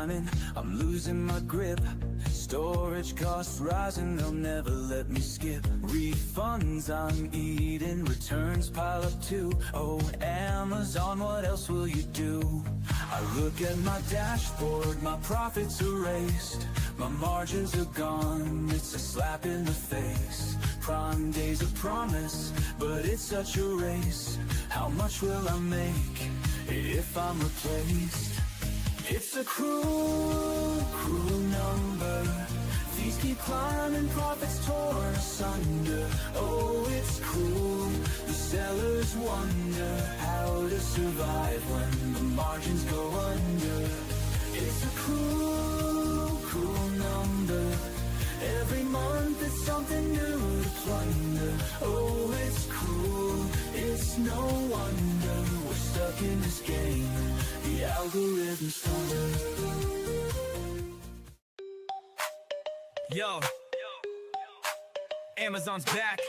running, I'm losing my grip. Storage costs rising, they'll never let me skip. Refunds I'm eating, returns pile up too. Oh, Amazon, what else will you do? I look at my dashboard, my profits erased. My margins are gone, it's a slap in the face. Prime Day's a promise, but it's such a race. How much will I make if I'm replaced? It's a cruel, cruel number. Fees keep climbing, profits torn asunder. Oh, it's cruel. The sellers wonder how to survive when the margins go under. It's a cruel, cruel number. Every month it's something new to plunder. Oh, it's cruel. It's no wonder we're stuck in this game. The algorithm's thunder. Yo, Amazon's back,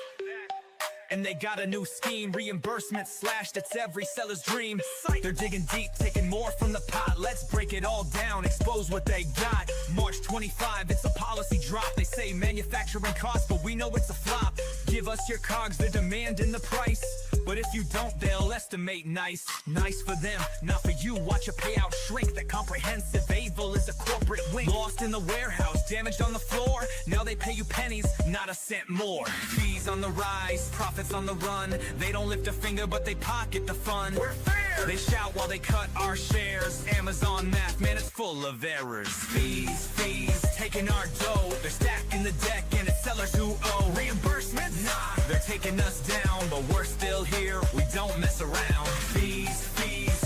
and they got a new scheme. Reimbursement slashed, it's every seller's dream. They're digging deep, taking more from the pot. Let's break it all down, expose what they got. March 25, it's a policy drop. They say manufacturing costs, but we know it's a flop. Give us your cogs, they're demanding the price. But if you don't, they'll estimate nice. Nice for them, not for you. Watch a payout shrink. That comprehensive evil is a corporate wing. Lost in the warehouse, damaged on the floor. Now they pay you pennies, not a cent more. Fees on the rise, profits on the run. They don't lift a finger, but they pocket the fun. We're fair! They shout while they cut our shares. Amazon math, man, it's full of errors. Fees, taking our dough. They're stacking the deck, and it's sellers who owe. Reimbursements? Nah, they're taking us down, but we're still here, we don't mess around. Fees,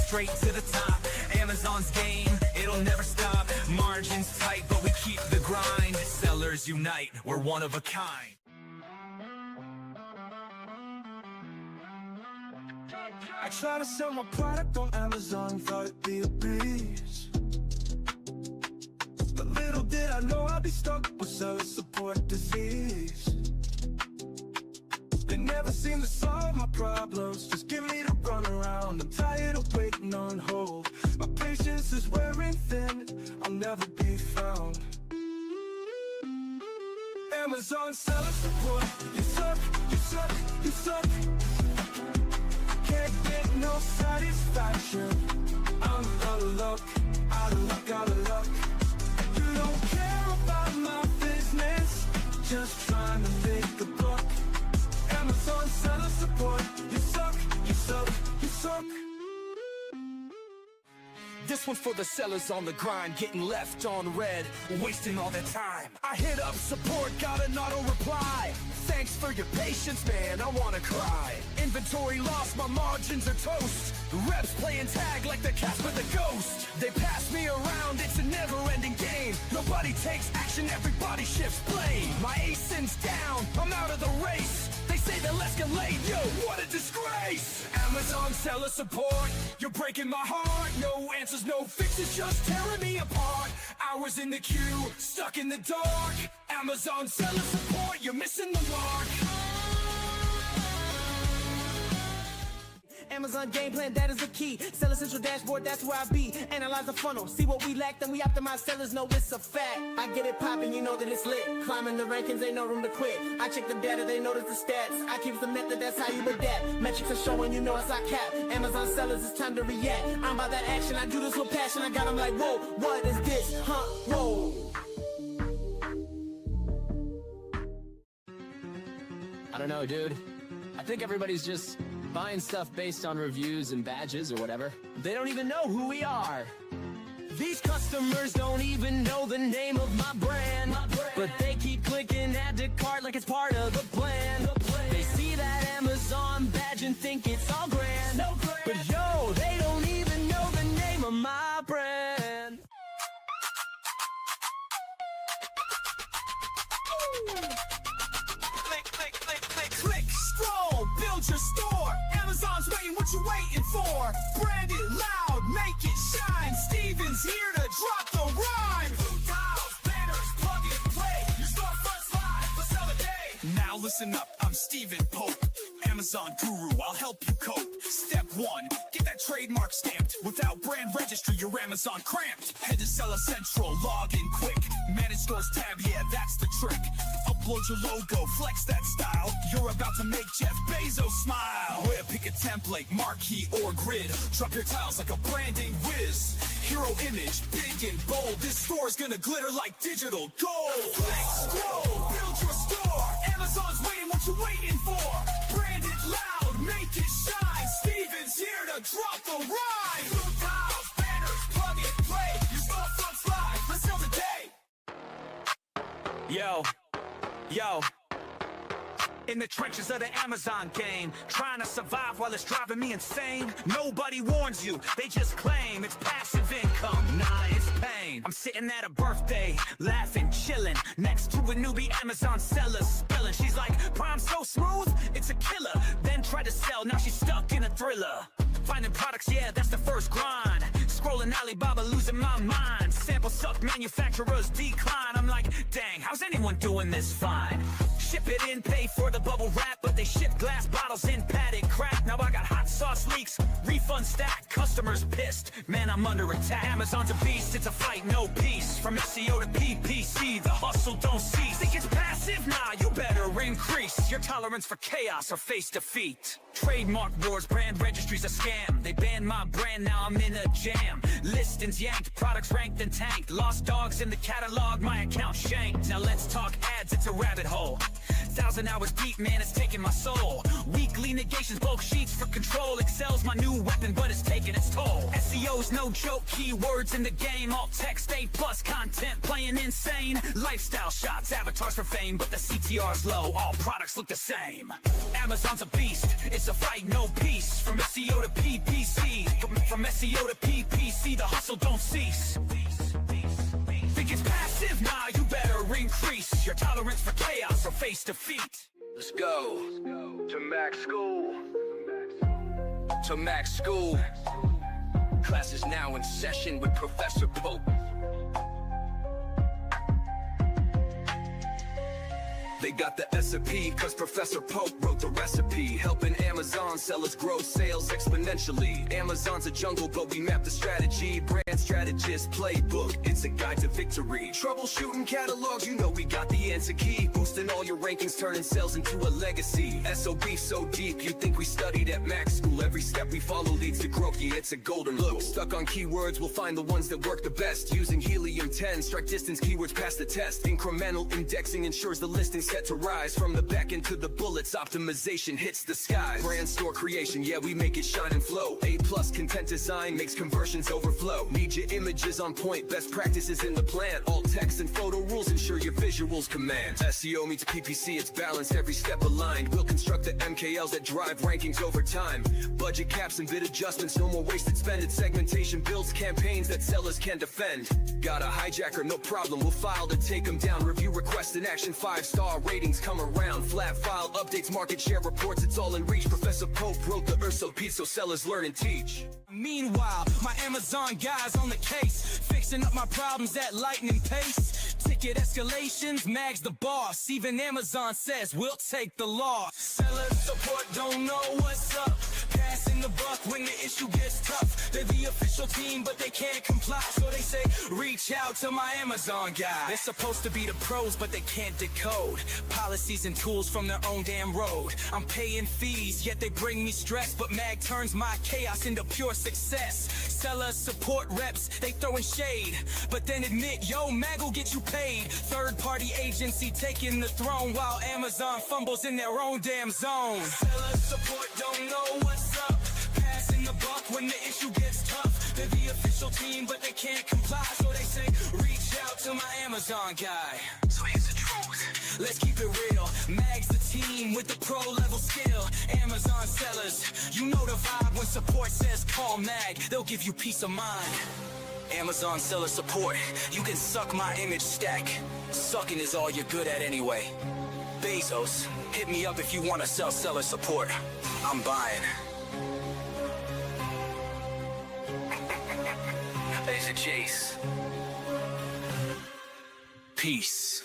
straight to the top. Amazon's game, it'll never stop. Margins tight, but we keep the grind. Sellers unite, we're one of a kind. I try to sell my product on Amazon, thought it'd be a breeze. But little did I know I'd be stuck with seller support disease. They never seem to solve my problems, just give me the runaround. I'm tired of waiting on hold. My patience is wearing thin, I'll never be found. Amazon seller support, you suck, you suck, you suck. Can't get no satisfaction. I'm out of luck, out of luck, out of luck. You don't care about my business, just trying to make a buck. Amazon seller support, you suck, you suck, you suck. This one's for the sellers on the grind, getting left on red, wasting all their time. I hit up support, got an auto reply. Thanks for your patience, man, I wanna cry. Inventory lost, my margins are toast. Reps playing tag like the Casper the Ghost. They pass me around, it's a never-ending game. Nobody takes action, everybody shifts blame. My ASIN's down, I'm out of the race. They say they'll escalate, yo, what a disgrace. Amazon seller support, you're breaking my heart. No answers, no fixes, just tearing me apart. Hours in the queue, stuck in the dark. Amazon seller support, you're missing the mark. Amazon game plan, that is the key. Seller Central dashboard, that's where I be. Analyze the funnel, see what we lack, then we optimize. Sellers know it's a fact. I get it poppin', you know that it's lit. Climbing the rankings, ain't no room to quit. I check the data, they notice the stats. I keep the method, that's how you adapt. Metrics are showing, you know it's our cap. Amazon sellers, it's time to react. I'm about that action, I do this with passion. I got them like, whoa, what is this? Huh, whoa. I don't know, dude. I think everybody's just buying stuff based on reviews and badges or whatever. They don't even know who we are. These customers don't even know the name of my brand. But they keep clicking add to cart like it's part of the plan. They see that Amazon badge and think it's all grand. But yo, they don't even know the name of my brand. Click, scroll, build your store. Amazon's waiting, what you waiting for? Brand it loud, make it shine. Steven's here to drop the rhyme. Blue tiles, banners, plug and play. Your storefront's live for sell a day. Now listen up, I'm Steven Pope. Amazon guru, I'll help you cope. Step 1, get that trademark stamped. Without brand registry, your Amazon cramped. Head to Seller Central, log in quick. Manage stores tab, yeah, that's the trick. Upload your logo, flex that style. You're about to make Jeff Bezos smile. Where pick a template, marquee or grid. Drop your tiles like a branding whiz. Hero image, big and bold. This store's gonna glitter like digital gold. Flex, scroll, build your store. Amazon's waiting, what you waiting for? Brand it loud, make it shine. Steven's here to drop the rhyme. Blue tiles, banners, plug and play. Your storefront's live, let's sell today. Yo. In the trenches of the Amazon game, trying to survive while it's driving me insane. Nobody warns you, they just claim it's passive income. Nah, it's pain. I'm sitting at a birthday, laughing, chilling, next to a newbie Amazon seller spilling. She's like, Prime so smooth, it's a killer. Then tried to sell, now she's stuck in a thriller. Finding products, yeah, that's the first grind. Scrolling Alibaba, losing my mind. Sample suck, manufacturers decline. I'm like, dang, how's anyone doing this fine? Ship it in, pay for the bubble wrap, but they ship glass bottles in padded crap. Now I got hot sauce leaks, refund stack, customers pissed. Man, I'm under attack. Amazon's a beast, it's a fight, no peace. From SEO to PPC, the hustle don't cease. Think it's passive? Nah, you better increase your tolerance for chaos or face defeat. Trademark wars, brand registry's a scam. They banned my brand, now I'm in a jam. Listings yanked, products ranked and tanked. Lost dogs in the catalog, my account shanked. Now let's talk ads, it's a rabbit hole. 1,000 hours deep, man, it's taking my soul. Weekly negations, bulk sheets for control. Excel's my new weapon, but it's taking its toll. SEO's no joke, keywords in the game. All text, A+ content, playing insane. Lifestyle shots, avatars for fame, but the CTR's low. All products look the same. Amazon's a beast, it's a fight, no peace. From SEO to PPC, from SEO to PPC, the hustle don't cease. Think it's passive? Nah, you better increase your tolerance for chaos or face defeat. Let's go to Mac School. To Mac School. Class is now in session with Professor Pope. They got the SOP, cause Professor Pope wrote the recipe. Helping Amazon sellers grow sales exponentially. Amazon's a jungle, but we map the strategy. Brand strategist playbook, it's a guide to victory. Troubleshooting catalogs, you know we got the answer key. Boosting all your rankings, turning sales into a legacy. SOB so deep, you think we studied at Mac School. Every step we follow leads to growth, yeah, it's a golden rule. Stuck on keywords, we'll find the ones that work the best. Using Helium 10, strike distance keywords pass the test. Incremental indexing ensures the listing set to rise. From the back end to the bullets, optimization hits the skies. Brand store creation, yeah, we make it shine and flow. A+ content design makes conversions overflow. Need your images on point, best practices in the plan. All text and photo rules ensure your visuals command. SEO meets PPC, it's balanced, every step aligned. We'll construct the MKLs that drive rankings over time. Budget caps and bid adjustments, no more wasted spending. Segmentation builds campaigns that sellers can defend. Got a hijacker, no problem, we'll file to take them down. Review request in action, 5-star ratings come around. Flat file updates, market share reports, it's all in reach. Professor Pope wrote the SOP so sellers learn and teach. Meanwhile, my Amazon guys on the case, fixing up my problems at lightning pace. Ticket escalations, Mag's the boss. Even Amazon says we'll take the loss. Seller support don't know what's up. Passing the buck when the issue gets tough. They're the official team, but they can't comply. So they say, reach out to my Amazon guy. They're supposed to be the pros, but they can't decode policies and tools from their own damn road. I'm paying fees, yet they bring me stress. But Mag turns my chaos into pure success. Seller support reps, they throwing shade, but then admit, yo, Mag will get you paid. Third-party agency taking the throne, while Amazon fumbles in their own damn zone. Seller support don't know what's up. Passing the buck when the issue gets tough. They're the official team, but they can't comply. So they say, reach out to my Amazon guy. So here's the truth, let's keep it real. Mag's the team with the pro-level skill. Amazon sellers, you know the vibe when support says call Mag. They'll give you peace of mind. Amazon seller support, you can suck my image stack. Sucking is all you're good at anyway. Bezos, hit me up if you want to sell seller support. I'm buying. There's a Jace. Peace.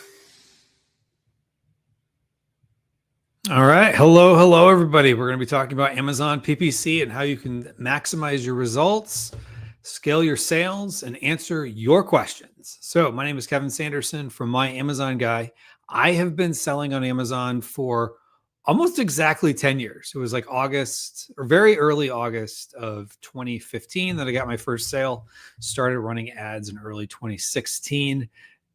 All right. Hello, everybody. We're going to be talking about Amazon PPC and how you can maximize your results, scale your sales, and answer your questions. So, my name is Kevin Sanderson from My Amazon Guy. I have been selling on Amazon for almost exactly 10 years. It was like August or very early August of 2015 that I got my first sale, started running ads in early 2016.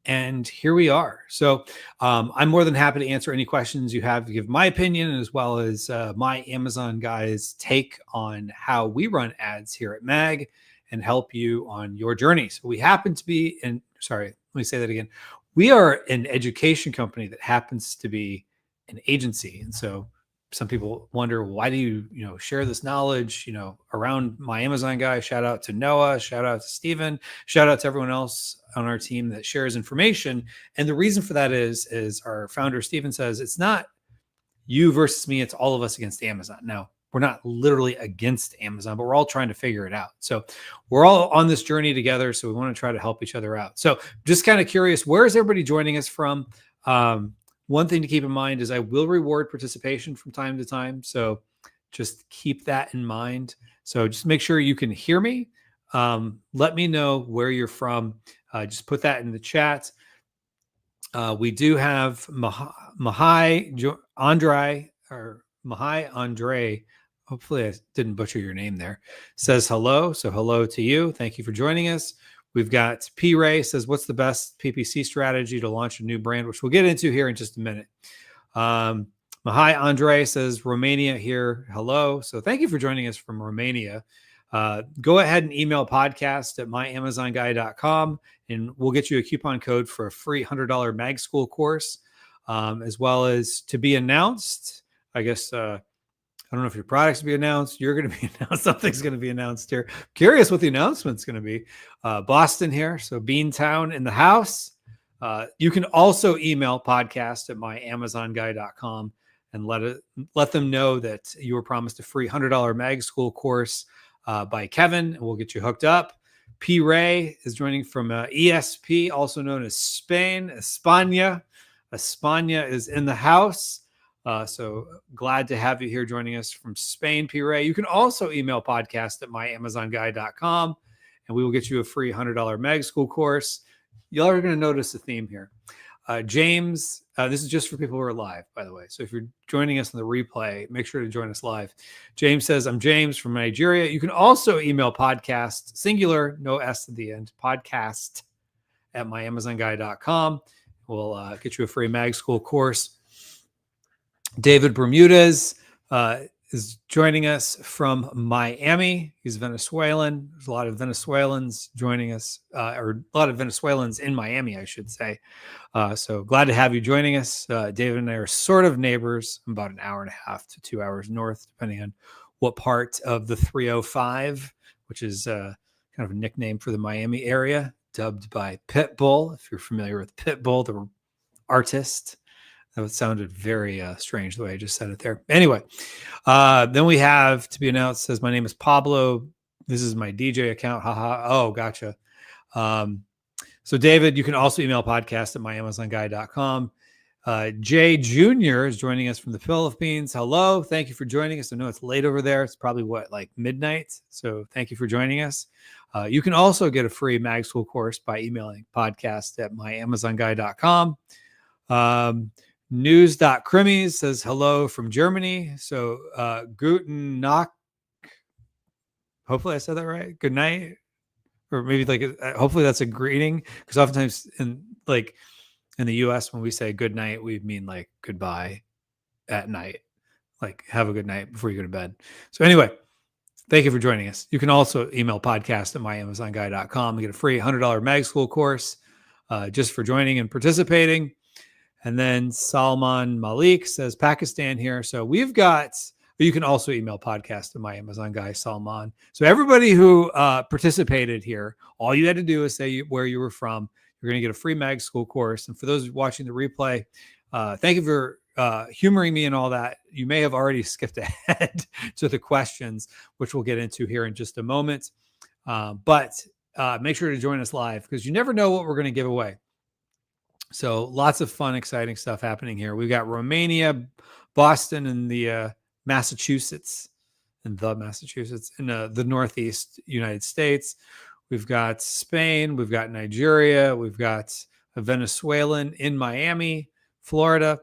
And here we are. So I'm more than happy to answer any questions you have, to give my opinion, as well as my Amazon Guy's take on how we run ads here at MAG and help you on your journey. So we happen to be let me say that again. We are an education company that happens to be an agency. And so some people wonder, why do you share this knowledge, around My Amazon Guy? Shout out to Noah, shout out to Steven, shout out to everyone else on our team that shares information. And the reason for that is our founder, Steven, says it's not you versus me, it's all of us against Amazon. Now, we're not literally against Amazon, but we're all trying to figure it out. So we're all on this journey together. So we want to try to help each other out. So just kind of curious, where is everybody joining us from? One thing to keep in mind is I will reward participation from time to time. So just keep that in mind. So just make sure you can hear me. Let me know where you're from. Just put that in the chat. We do have Mahai Andre. Hopefully I didn't butcher your name there. Says hello. So hello to you. Thank you for joining us. We've got P. Ray says, what's the best PPC strategy to launch a new brand, which we'll get into here in just a minute. Mahai Andre says, Romania here. Hello. So thank you for joining us from Romania. Go ahead and email podcast@myamazonguy.com and we'll get you a coupon code for a free $100 Mag School course, as well as to be announced. I guess, I don't know if your product's to be announced. You're going to be announced. Something's going to be announced here. Curious what the announcement's going to be. Boston here. So Beantown in the house. You can also email podcast@myamazonguy.com and let them know that you were promised a free $100 Mag School course by Kevin, and we'll get you hooked up. P. Ray is joining from ESP, also known as Spain. España is in the house. So glad to have you here joining us from Spain, P. Ray. You can also email podcast@myamazonguy.com and we will get you a free $100 Mag School course. Y'all are going to notice a theme here. James, this is just for people who are live, by the way. So if you're joining us on the replay, make sure to join us live. James says, I'm James from Nigeria. You can also email podcast, singular, no S at the end, podcast@myamazonguy.com. We'll get you a free Mag School course. David Bermudez is joining us from Miami. He's Venezuelan. There's a lot of Venezuelans joining us, or a lot of Venezuelans in Miami, I should say. So glad to have you joining us. David and I are sort of neighbors, about an hour and a half to 2 hours north, depending on what part of the 305, which is kind of a nickname for the Miami area, dubbed by Pitbull. If you're familiar with Pitbull, the artist. That sounded very strange the way I just said it there. Anyway, then we have to be announced, says, my name is Pablo. This is my DJ account. Haha. Oh, gotcha. So David, you can also email podcast@myamazonguy.com. Jay Jr. is joining us from the Philippines. Hello. Thank you for joining us. I know it's late over there. It's probably like midnight. So thank you for joining us. You can also get a free Mag School course by emailing podcast@myamazonguy.com. News.Krimis says hello from Germany. So guten Nacht. Hopefully I said that right. Good night. Or maybe hopefully that's a greeting. Because oftentimes in the US, when we say good night, we mean like goodbye at night. Like have a good night before you go to bed. So anyway, thank you for joining us. You can also email podcast@myamazonguy.com and get a free $100 Mag School course just for joining and participating. And then Salman Malik says Pakistan here. So we've got, you can also email podcast@myamazonguy, Salman. So everybody who participated here, all you had to do is say where you were from. You're going to get a free Mag School course. And for those watching the replay, thank you for humoring me and all that. You may have already skipped ahead to the questions, which we'll get into here in just a moment. But make sure to join us live because you never know what we're going to give away. So lots of fun, exciting stuff happening here. We've got Romania, Boston, and the Massachusetts, in the Northeast United States. We've got Spain, we've got Nigeria, we've got a Venezuelan in Miami, Florida.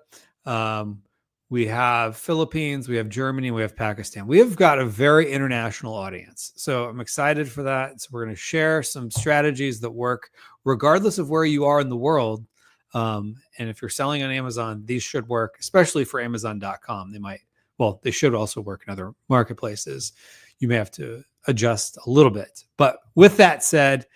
We have Philippines, we have Germany, we have Pakistan. We have got a very international audience. So I'm excited for that. So we're going to share some strategies that work regardless of where you are in the world. And if you're selling on Amazon, these should work, especially for Amazon.com. They should also work in other marketplaces. You may have to adjust a little bit. But with that said,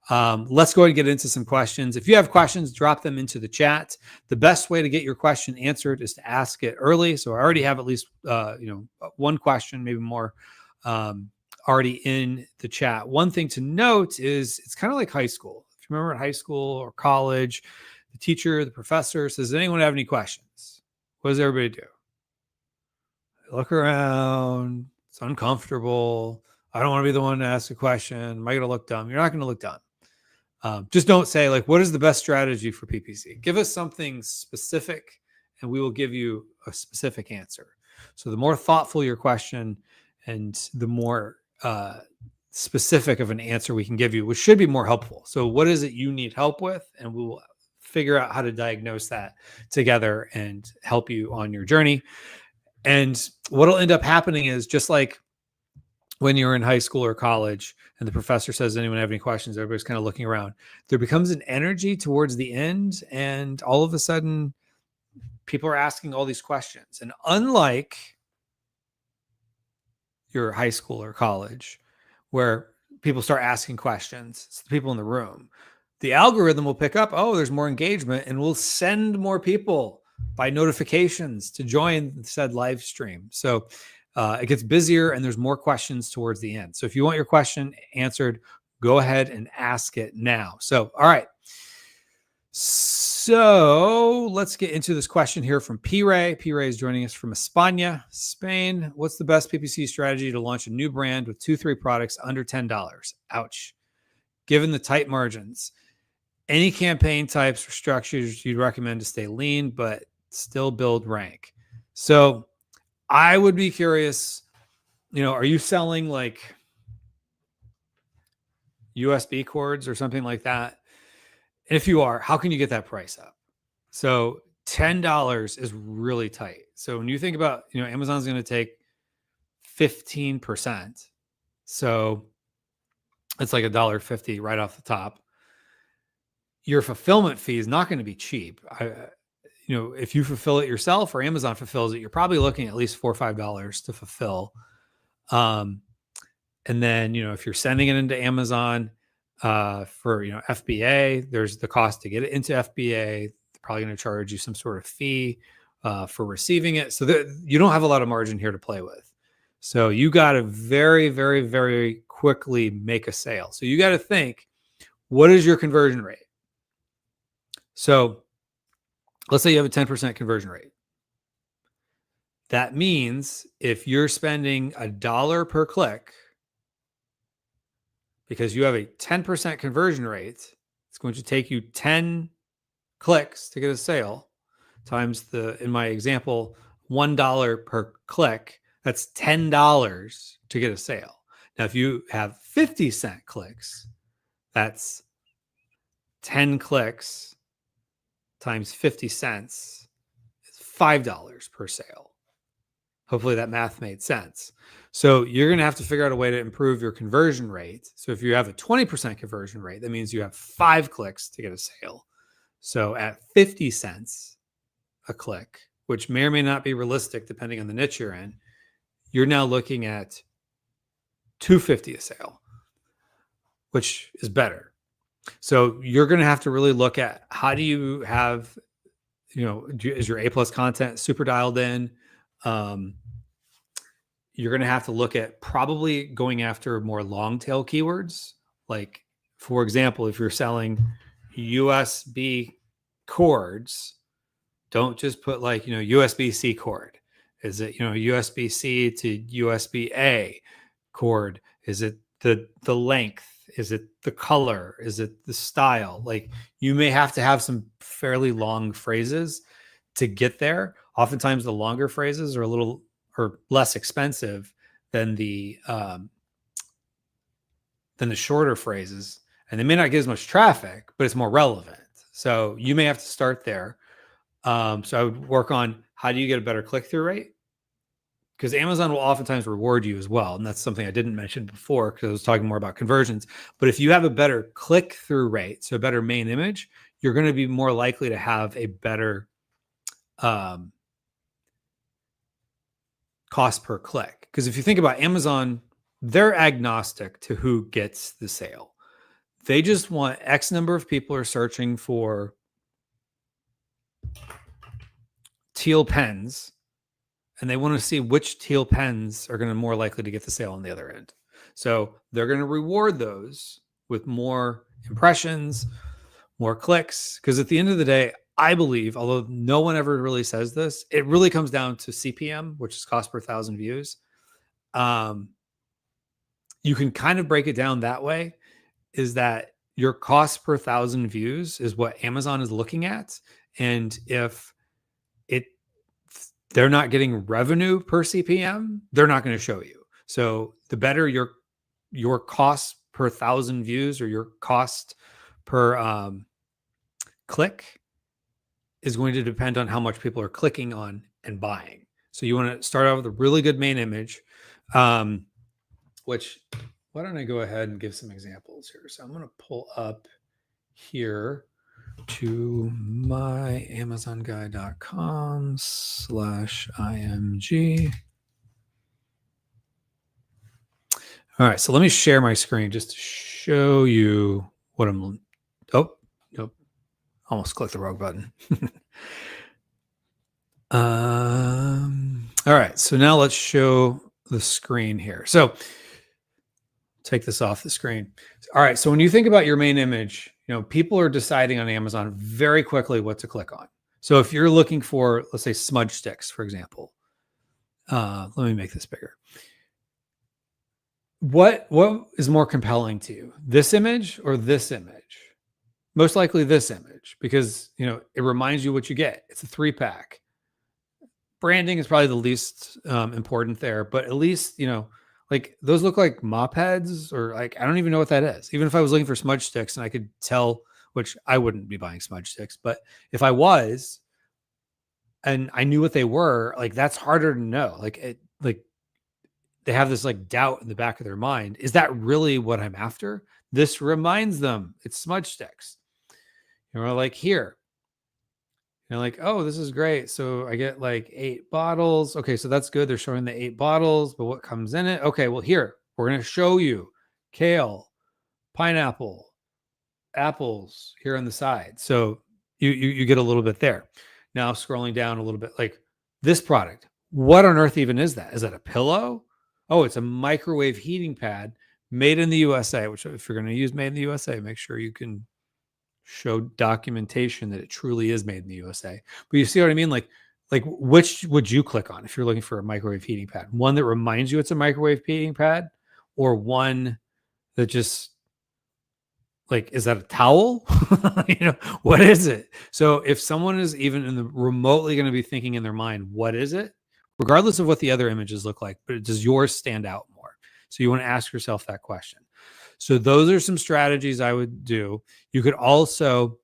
let's go ahead and get into some questions. If you have questions, drop them into the chat. The best way to get your question answered is to ask it early. So I already have at least one question, maybe more, already in the chat. One thing to note is it's kind of like high school. If you remember at high school or college, the teacher, the professor says, does anyone have any questions? What does everybody do? They look around. It's uncomfortable. I don't want to be the one to ask a question. Am I going to look dumb? You're not going to look dumb. Just don't say, like, what is the best strategy for PPC? Give us something specific, and we will give you a specific answer. So the more thoughtful your question and the more specific of an answer we can give you, which should be more helpful. So what is it you need help with? And we will figure out how to diagnose that together and help you on your journey. And what'll end up happening is, just like when you're in high school or college and the professor says, anyone have any questions? Everybody's kind of looking around. There becomes an energy towards the end, and all of a sudden people are asking all these questions. And unlike your high school or college, where people start asking questions, it's the people in the room, the algorithm will pick up, oh, there's more engagement, and will send more people by notifications to join said live stream. So it gets busier and there's more questions towards the end. So if you want your question answered, go ahead and ask it now. So, all right. So let's get into this question here from P. Ray. P. Ray is joining us from España, Spain. What's the best PPC strategy to launch a new brand with 2-3 products under $10? Ouch. Given the tight margins, any campaign types or structures you'd recommend to stay lean, but still build rank? So I would be curious, are you selling like USB cords or something like that? And if you are, how can you get that price up? So $10 is really tight. So when you think about, Amazon's going to take 15%. So it's like $1.50 right off the top. Your fulfillment fee is not going to be cheap. If you fulfill it yourself or Amazon fulfills it, you're probably looking at least $4 or $5 to fulfill. And then, if you're sending it into Amazon for, FBA, there's the cost to get it into FBA. They're probably going to charge you some sort of fee for receiving it. So you don't have a lot of margin here to play with. So you got to very, very, very quickly make a sale. So you got to think, what is your conversion rate? So let's say you have a 10% conversion rate. That means if you're spending $1 per click, because you have a 10% conversion rate, it's going to take you 10 clicks to get a sale times in my example, $1 per click. That's $10 to get a sale. Now, if you have 50-cent clicks, that's 10 clicks times 50 cents is $5 per sale. Hopefully that math made sense. So you're going to have to figure out a way to improve your conversion rate. So if you have a 20% conversion rate, that means you have 5 clicks to get a sale. So at 50 cents a click, which may or may not be realistic depending on the niche you're in, you're now looking at $2.50 a sale, which is better. So you're going to have to really look at, how do you have, is your A+ content super dialed in? You're going to have to look at probably going after more long tail keywords. Like, for example, if you're selling USB cords, don't just put like, USB-C cord. Is it, USB-C to USB-A cord? Is it the length? Is it the color? Is it the style? Like, you may have to have some fairly long phrases to get there. Oftentimes the longer phrases are a little or less expensive than the shorter phrases, and they may not get as much traffic, but it's more relevant. So you may have to start there. So I would work on, how do you get a better click-through rate? Because Amazon will oftentimes reward you as well. And that's something I didn't mention before because I was talking more about conversions. But if you have a better click-through rate, so a better main image, you're going to be more likely to have a better cost per click. Because if you think about Amazon, they're agnostic to who gets the sale. They just want X number of people are searching for teal pens, and they want to see which teal pens are going to be more likely to get the sale on the other end. So they're going to reward those with more impressions, more clicks. Because at the end of the day, I believe, although no one ever really says this, it really comes down to CPM, which is cost per 1,000 views. You can kind of break it down that way, is that your cost per 1,000 views is what Amazon is looking at. And if they're not getting revenue per CPM, they're not going to show you. So the better your cost per 1,000 views or your cost per click is going to depend on how much people are clicking on and buying. So you want to start out with a really good main image, which, why don't I go ahead and give some examples here? So I'm going to pull up here to myamazonguy.com/img. All right, so let me share my screen just to show you what I'm. Oh, nope, almost clicked the wrong button. All right, so now let's show the screen here. So take this off the screen. All right, so when you think about your main image, people are deciding on Amazon very quickly what to click on. So if you're looking for, let's say, smudge sticks, for example, let me make this bigger. What is more compelling to you, this image or this image? Most likely this image, because it reminds you what you get. It's a 3-pack. Branding is probably the least important there, but at least like those look like mop heads, or like, I don't even know what that is. Even if I was looking for smudge sticks and I could tell, which I wouldn't be buying smudge sticks, but if I was and I knew what they were, like, that's harder to know. Like they have this like doubt in the back of their mind. Is that really what I'm after? This reminds them it's smudge sticks. Like here, like, oh, this is great. So I get like 8 bottles. Okay, so that's good. They're showing the 8 bottles, but what comes in it? Okay, well, here, we're going to show you kale, pineapple, apples here on the side. So you get a little bit there. Now scrolling down a little bit, like this product. What on earth even is that? Is that a pillow? Oh, it's a microwave heating pad made in the USA, which, if you're going to use made in the USA, make sure you can show documentation that it truly is made in the USA. But you see what I mean? Like which would you click on if you're looking for a microwave heating pad? One that reminds you it's a microwave heating pad, or one that just, like, is that a towel? What is it? So if someone is even remotely going to be thinking in their mind, what is it? Regardless of what the other images look like, but does yours stand out more? So you want to ask yourself that question. So those are some strategies I would do. You could also,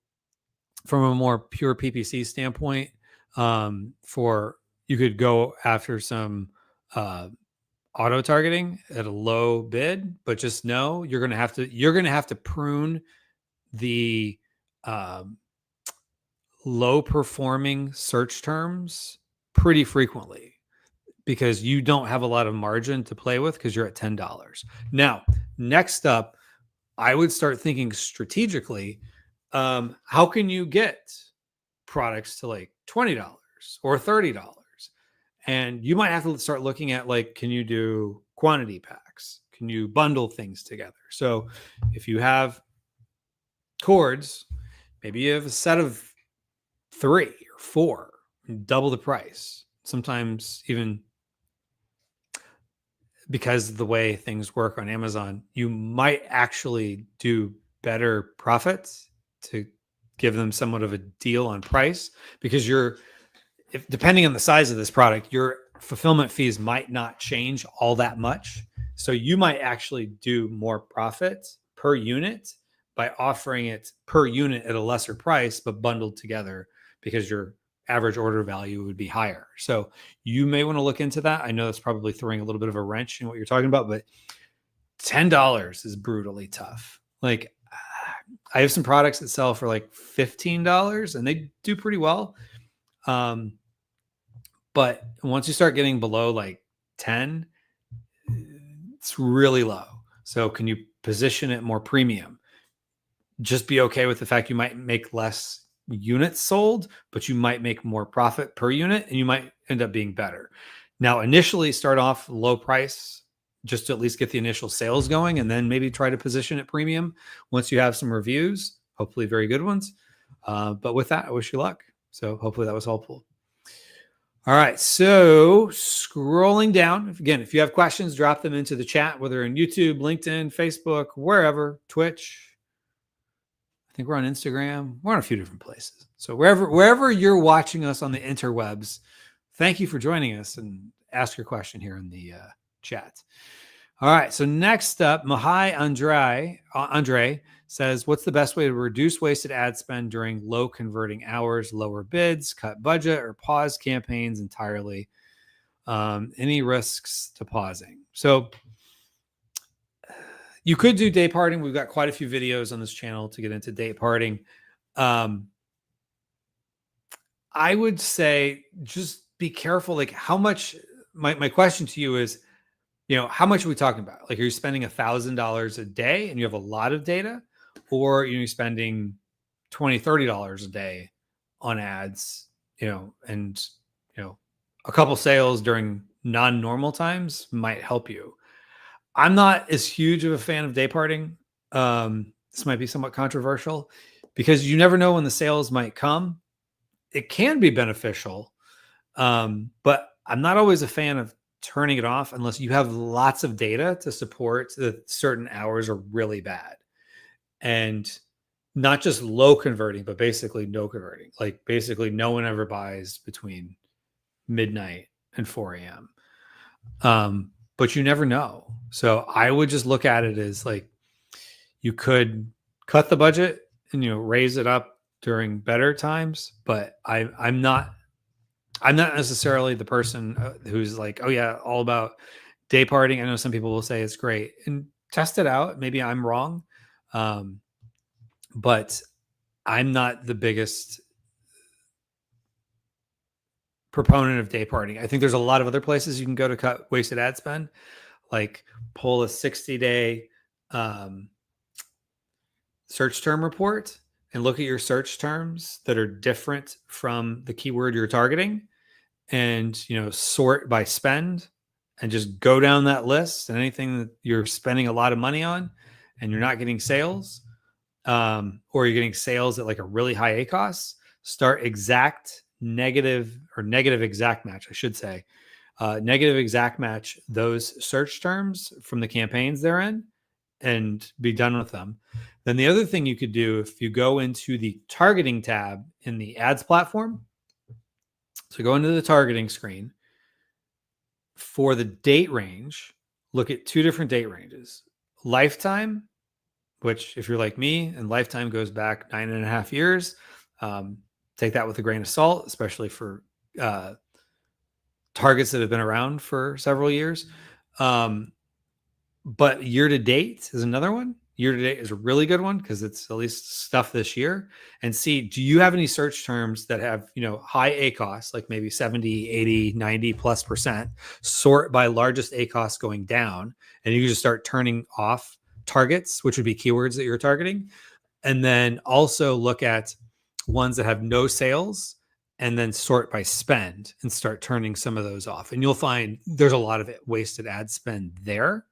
from a more pure PPC standpoint, you could go after some auto targeting at a low bid, but just know you're going to have to prune the low performing search terms pretty frequently, because you don't have a lot of margin to play with because you're at $10. Now, next up, I would start thinking strategically, how can you get products to like $20 or $30? And you might have to start looking at, like, can you do quantity packs? Can you bundle things together? So if you have cords, maybe you have a set of 3 or 4, double the price, sometimes even because of the way things work on Amazon, you might actually do better profits to give them somewhat of a deal on price, because depending on the size of this product, your fulfillment fees might not change all that much. So you might actually do more profit per unit by offering it per unit at a lesser price, but bundled together, because your average order value would be higher. So you may want to look into that. I know that's probably throwing a little bit of a wrench in what you're talking about, but $10 is brutally tough. Like, I have some products that sell for like $15 and they do pretty well. But once you start getting below like 10, it's really low. So can you position it more premium? Just be okay with the fact you might make less units sold, but you might make more profit per unit and you might end up being better. Now, initially start off low price just to at least get the initial sales going, and then maybe try to position it premium once you have some reviews, hopefully very good ones. But with that, I wish you luck. So hopefully that was helpful. All right, so scrolling down, again, if you have questions, drop them into the chat, whether in YouTube, LinkedIn, Facebook, wherever, Twitch. I think we're on Instagram. We're on a few different places. So wherever you're watching us on the interwebs, thank you for joining us, and ask your question here in the chat. All right, so next up, Mahai Andre says, what's the best way to reduce wasted ad spend during low converting hours, lower bids, cut budget, or pause campaigns entirely? Any risks to pausing? So you could do day parting. We've got quite a few videos on this channel to get into day parting. I would say just be careful. Like, how much, my question to you is, how much are we talking about? Like, are you spending $1,000 a day and you have a lot of data, or you're spending $20, $30 a day on ads, and, a couple sales during non-normal times might help you. I'm not as huge of a fan of day parting. This might be somewhat controversial, because you never know when the sales might come. It can be beneficial, but I'm not always a fan of turning it off unless you have lots of data to support that certain hours are really bad, and not just low converting, but basically no converting. Like, basically no one ever buys between midnight and 4 a.m. But you never know. So I would just look at it as like, you could cut the budget and, raise it up during better times. But I'm not necessarily the person who's like, oh yeah, all about day parting. I know some people will say it's great, and test it out. Maybe I'm wrong. But I'm not the biggest proponent of day parting. I think there's a lot of other places you can go to cut wasted ad spend, like pull a 60-day search term report and look at your search terms that are different from the keyword you're targeting, and sort by spend, and just go down that list, and anything that you're spending a lot of money on and you're not getting sales, or you're getting sales at like a really high ACoS, start negative exact match, I should say. Negative exact match those search terms from the campaigns they're in, and be done with them. Then the other thing you could do, if you go into the targeting tab in the ads platform, so go into the targeting screen, for the date range, look at two different date ranges. Lifetime, which if you're like me and lifetime goes back 9.5 years, take that with a grain of salt, especially for targets that have been around for several years. But year to date is another one. Year to date is a really good one, because it's at least stuff this year. And see, do you have any search terms that have, high ACoS, like maybe 70, 80, 90+%, sort by largest ACoS going down, and you can just start turning off targets, which would be keywords that you're targeting. And then also look at ones that have no sales, and then sort by spend and start turning some of those off. And you'll find there's a lot of wasted ad spend there.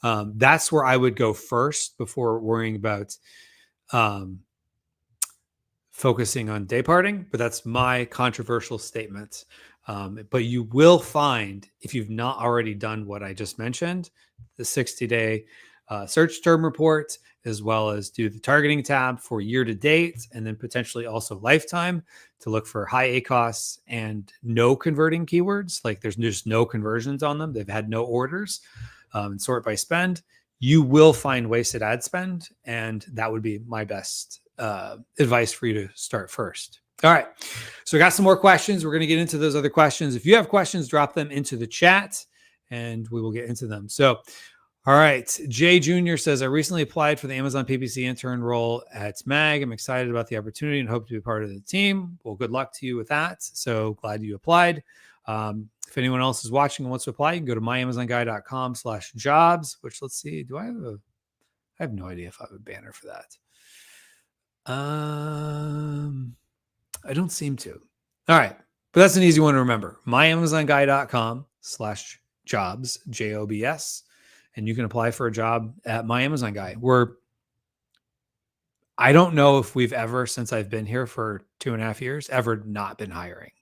That's where I would go first before worrying about focusing on day parting. But that's my controversial statement. But you will find, if you've not already done what I just mentioned, the 60-day search term report, as well as do the targeting tab for year to date, and then potentially also lifetime to look for high ACoS and no converting keywords. Like there's just no conversions on them. They've had no orders, and sort by spend. You will find wasted ad spend. And that would be my best advice for you to start first. All right. So we got some more questions. We're going to get into those other questions. If you have questions, drop them into the chat and we will get into them. So, all right. Jay Jr. says, I recently applied for the Amazon PPC intern role at MAG. I'm excited about the opportunity and hope to be part of the team. Well, good luck to you with that. So glad you applied. If anyone else is watching and wants to apply, you can go to myamazonguy.com/jobs, which let's see. I have no idea if I have a banner for that. I don't seem to. All right. But that's an easy one to remember. myamazonguy.com/jobs, JOBS. And you can apply for a job at My Amazon Guy. I don't know if we've ever, since I've been here for 2.5 years, ever not been hiring.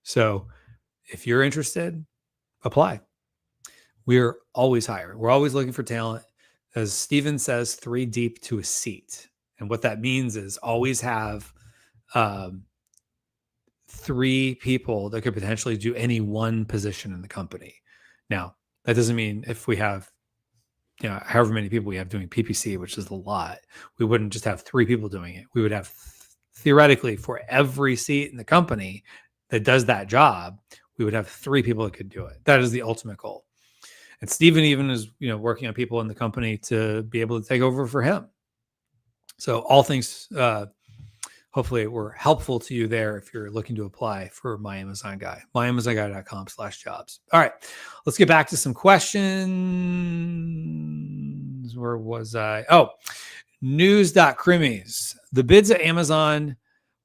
So if you're interested, apply. We're always hiring. We're always looking for talent. As Steven says, 3 deep to a seat. And what that means is always have 3 people that could potentially do any one position in the company. Now, that doesn't mean if we have, however many people we have doing PPC, which is a lot, we wouldn't just have 3 people doing it. We would have theoretically for every seat in the company that does that job, we would have 3 people that could do it. That is the ultimate goal. And Steven even is, working on people in the company to be able to take over for him. So all things, hopefully were helpful to you there if you're looking to apply for My Amazon Guy, myamazonguy.com/jobs. All right, let's get back to some questions. Where was I? Oh, news.crimies. The bids at Amazon,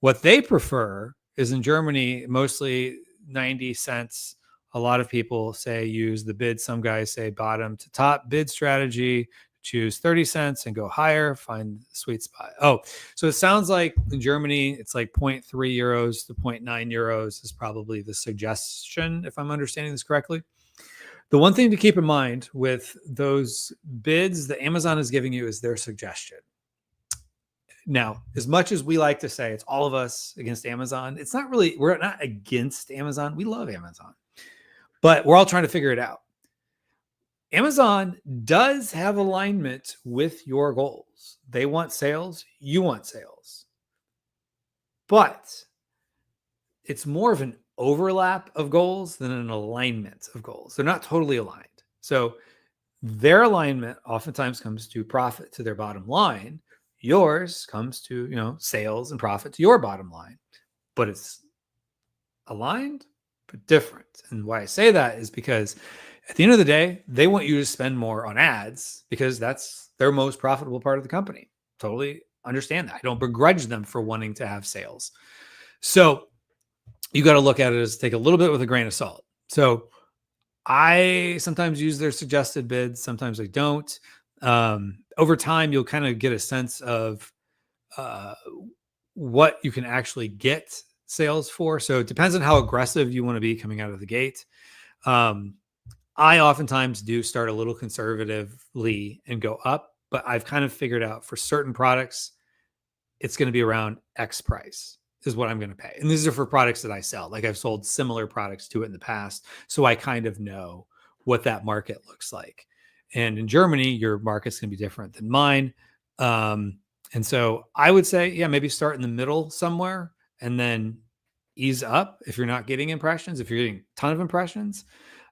what they prefer is in Germany, mostly 90 cents. A lot of people say use the bid. Some guys say bottom to top bid strategy. Choose 30 cents and go higher, find the sweet spot. Oh, so it sounds like in Germany, it's like 0.3 euros to 0.9 euros is probably the suggestion, if I'm understanding this correctly. The one thing to keep in mind with those bids that Amazon is giving you is their suggestion. Now, as much as we like to say it's all of us against Amazon, it's not really, we're not against Amazon. We love Amazon, but we're all trying to figure it out. Amazon does have alignment with your goals. They want sales. You want sales. But it's more of an overlap of goals than an alignment of goals. They're not totally aligned. So their alignment oftentimes comes to profit to their bottom line. Yours comes to, sales and profit to your bottom line. But it's aligned, but different. And why I say that is because at the end of the day, they want you to spend more on ads because that's their most profitable part of the company. Totally understand that. I don't begrudge them for wanting to have sales. So you got to look at it as take a little bit with a grain of salt. So I sometimes use their suggested bids. Sometimes I don't. Over time, you'll kind of get a sense of what you can actually get sales for. So it depends on how aggressive you want to be coming out of the gate. I oftentimes do start a little conservatively and go up, but I've kind of figured out for certain products, it's going to be around X price is what I'm going to pay. And these are for products that I sell. Like I've sold similar products to it in the past. So I kind of know what that market looks like. And in Germany, your market's going to be different than mine. And so I would say, maybe start in the middle somewhere and then ease up if you're not getting impressions, if you're getting a ton of impressions.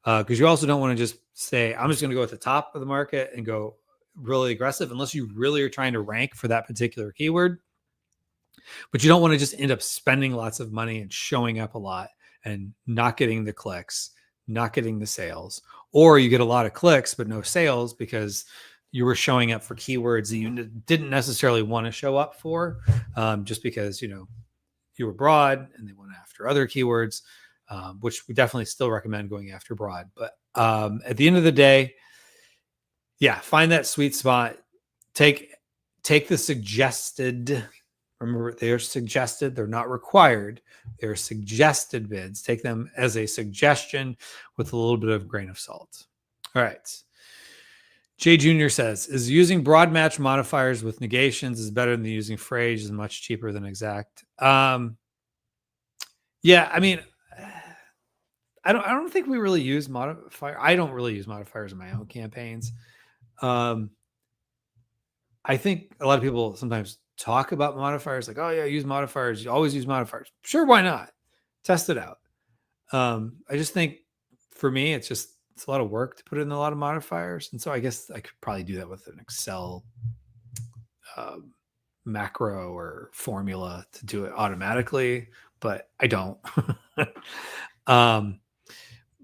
Because you also don't want to just say, I'm just going to go at the top of the market and go really aggressive unless you really are trying to rank for that particular keyword. But you don't want to just end up spending lots of money and showing up a lot and not getting the clicks, not getting the sales, or you get a lot of clicks but no sales because you were showing up for keywords that you didn't necessarily want to show up for, just because you were broad and they went after other keywords. Which we definitely still recommend going after broad. But at the end of the day, find that sweet spot. Take the suggested, Remember, they are suggested. They're not required. They're suggested bids. Take them as a suggestion with a little bit of grain of salt. All right. Jay Jr. says, is using broad match modifiers with negations is better than using phrase, is much cheaper than exact. Yeah, I mean, I don't think we really use modifier. I don't really use modifiers in my own campaigns. I think a lot of people sometimes talk about modifiers like, oh yeah, use modifiers. You always use modifiers. Sure, why not? Test it out. I just think for me, it's a lot of work to put in a lot of modifiers. And so I guess I could probably do that with an Excel macro or formula to do it automatically, but I don't.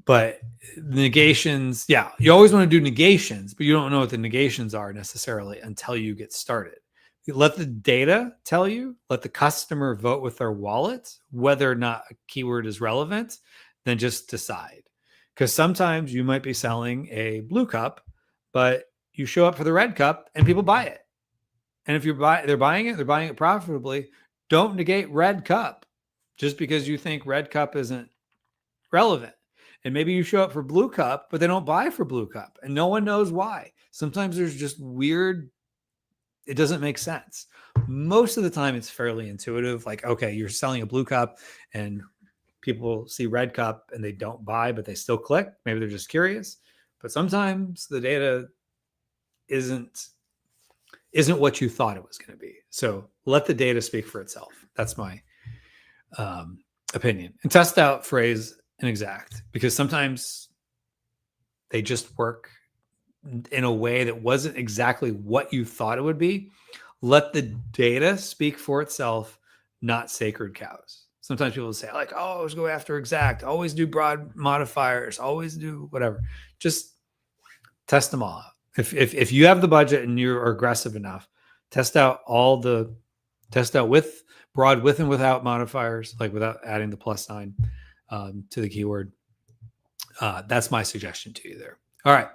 But negations, yeah, you always want to do negations, but you don't know what the negations are necessarily until you get started. You let the data tell you, let the customer vote with their wallet whether or not a keyword is relevant, then just decide. Because sometimes you might be selling a blue cup, but you show up for the red cup and people buy it. And if they're buying it profitably. Don't negate red cup just because you think red cup isn't relevant. And maybe you show up for blue cup, but they don't buy for blue cup and no one knows why. Sometimes there's just weird, it doesn't make sense. Most of the time it's fairly intuitive. Like, okay, you're selling a blue cup and people see red cup and they don't buy, but they still click. Maybe they're just curious. But sometimes the data isn't what you thought it was going to be. So let the data speak for itself. That's my opinion. And test out phrase and exact, because sometimes they just work in a way that wasn't exactly what you thought it would be. Let the data speak for itself, not sacred cows. Sometimes people say like, oh, always go after exact, always do broad modifiers, always do whatever. Just test them all out. If you have the budget and you're aggressive enough, test out with broad, with and without modifiers, like without adding the plus sign to the keyword. That's my suggestion to you there. All right.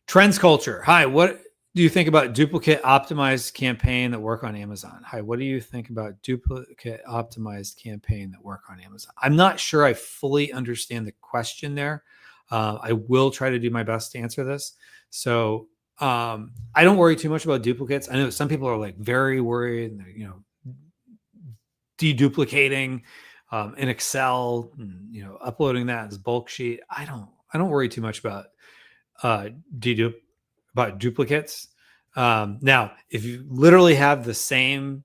Trends culture. Hi, what do you think about duplicate optimized campaign that work on Amazon? Hi, what do you think about duplicate optimized campaign that work on Amazon? I'm not sure I fully understand the question there. I will try to do my best to answer this. So I don't worry too much about duplicates. I know some people are like very worried, deduplicating in Excel, and, uploading that as bulk sheet. I don't worry too much about duplicates. Now, if you literally have the same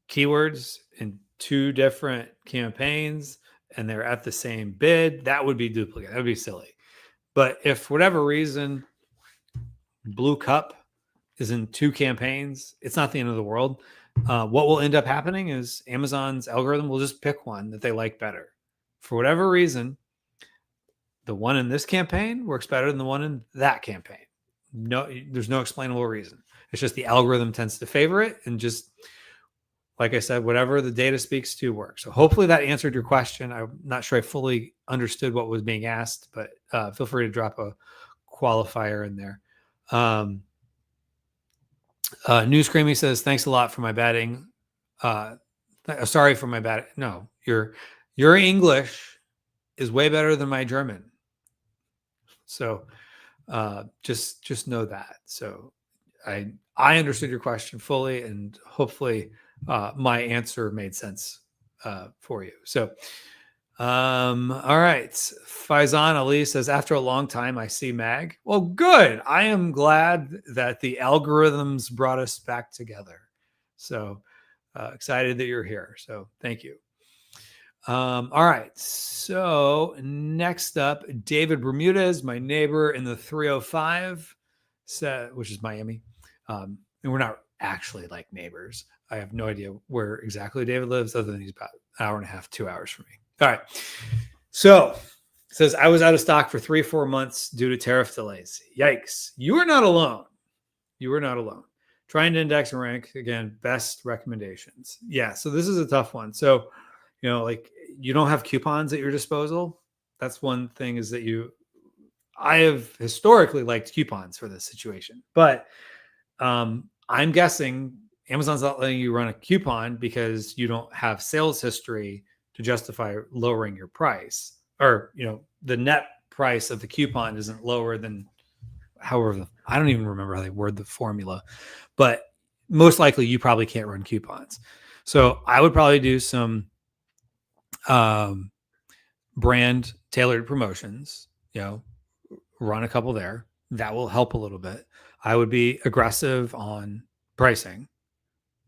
keywords in two different campaigns and they're at the same bid, that would be duplicate. That would be silly. But if for whatever reason, blue cup is in two campaigns, it's not the end of the world. What will end up happening is Amazon's algorithm will just pick one that they like better. For whatever reason, the one in this campaign works better than the one in that campaign. No, there's no explainable reason. It's just the algorithm tends to favor it, and just like I said, whatever the data speaks to works. So hopefully that answered your question. I'm not sure I fully understood what was being asked, but feel free to drop a qualifier in there. News Creamy says, thanks a lot for my batting. Sorry for my batting. No, your English is way better than my German. So just know that. So I understood your question fully, and hopefully my answer made sense for you. So, all right. Faizan Ali says, after a long time, I see Mag. Well, good. I am glad that the algorithms brought us back together. So excited that you're here. So thank you. All right. So next up, David Bermudez, my neighbor in the 305, which is Miami. And we're not actually like neighbors. I have no idea where exactly David lives, other than he's about an hour and a half, 2 hours from me. All right. So it says, I was out of stock for 3-4 months due to tariff delays. Yikes. You are not alone. You are not alone. Trying to index and rank, again, best recommendations. Yeah. So this is a tough one. So, like you don't have coupons at your disposal. That's one thing, is that I have historically liked coupons for this situation, but I'm guessing Amazon's not letting you run a coupon because you don't have sales history to justify lowering your price, or the net price of the coupon isn't lower than however I don't even remember how they word the formula, but most likely you probably can't run coupons. So I would probably do some brand tailored promotions, run a couple there. That will help a little bit. I would be aggressive on pricing,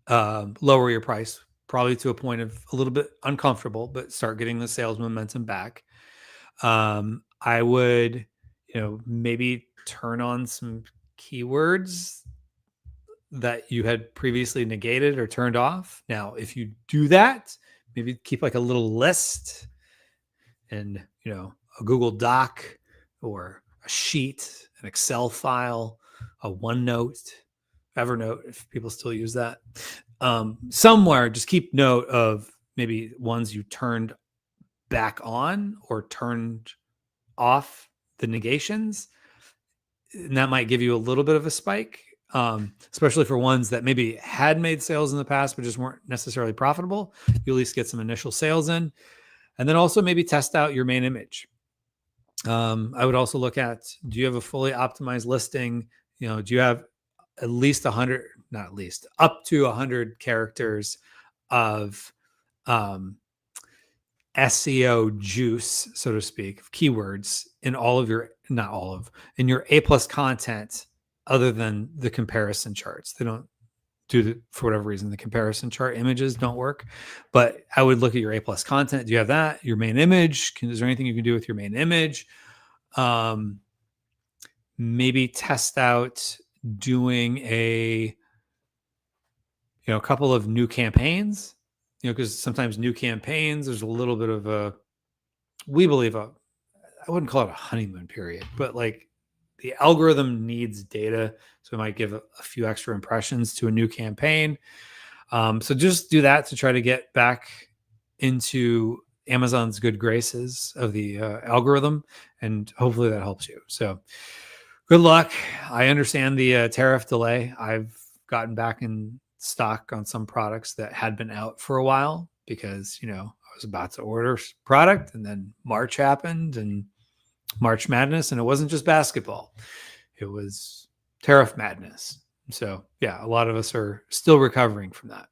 lower your price probably to a point of a little bit uncomfortable, but start getting the sales momentum back. I would, maybe turn on some keywords that you had previously negated or turned off. Now, if you do that, maybe keep like a little list and, a Google Doc or a sheet, an Excel file, a OneNote, Evernote, if people still use that. Somewhere, just keep note of maybe ones you turned back on or turned off the negations. And that might give you a little bit of a spike, especially for ones that maybe had made sales in the past, but just weren't necessarily profitable. You at least get some initial sales in. And then also maybe test out your main image. I would also look at, do you have a fully optimized listing? Do you have at least 100, not at least, up to 100 characters of SEO juice, so to speak, of keywords in all of your, not all of, in your A+ content, other than the comparison charts. They don't do for whatever reason, the comparison chart images don't work. But I would look at your A+ content. Do you have that? Your main image? Is there anything you can do with your main image? Maybe test out doing a couple of new campaigns, because sometimes new campaigns, there's a little bit of I wouldn't call it a honeymoon period, but like the algorithm needs data. So it might give a few extra impressions to a new campaign. So just do that to try to get back into Amazon's good graces of the algorithm. And hopefully that helps you. So good luck. I understand the tariff delay. I've gotten back in stock on some products that had been out for a while because, I was about to order product and then March happened and March Madness, and it wasn't just basketball. It was tariff madness. So yeah, a lot of us are still recovering from that.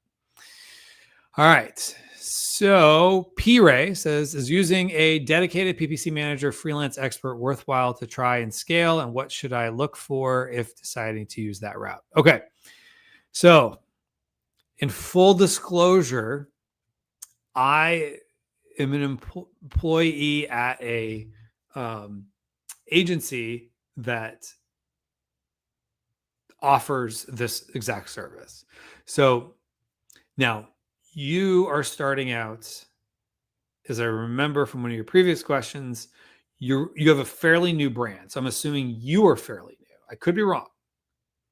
All right. So P-Ray says, is using a dedicated PPC manager freelance expert worthwhile to try and scale? And what should I look for if deciding to use that route? Okay. So in full disclosure, I am an employee at a agency that offers this exact service. So now you are starting out, as I remember from one of your previous questions, you have a fairly new brand. So I'm assuming you are fairly new. I could be wrong.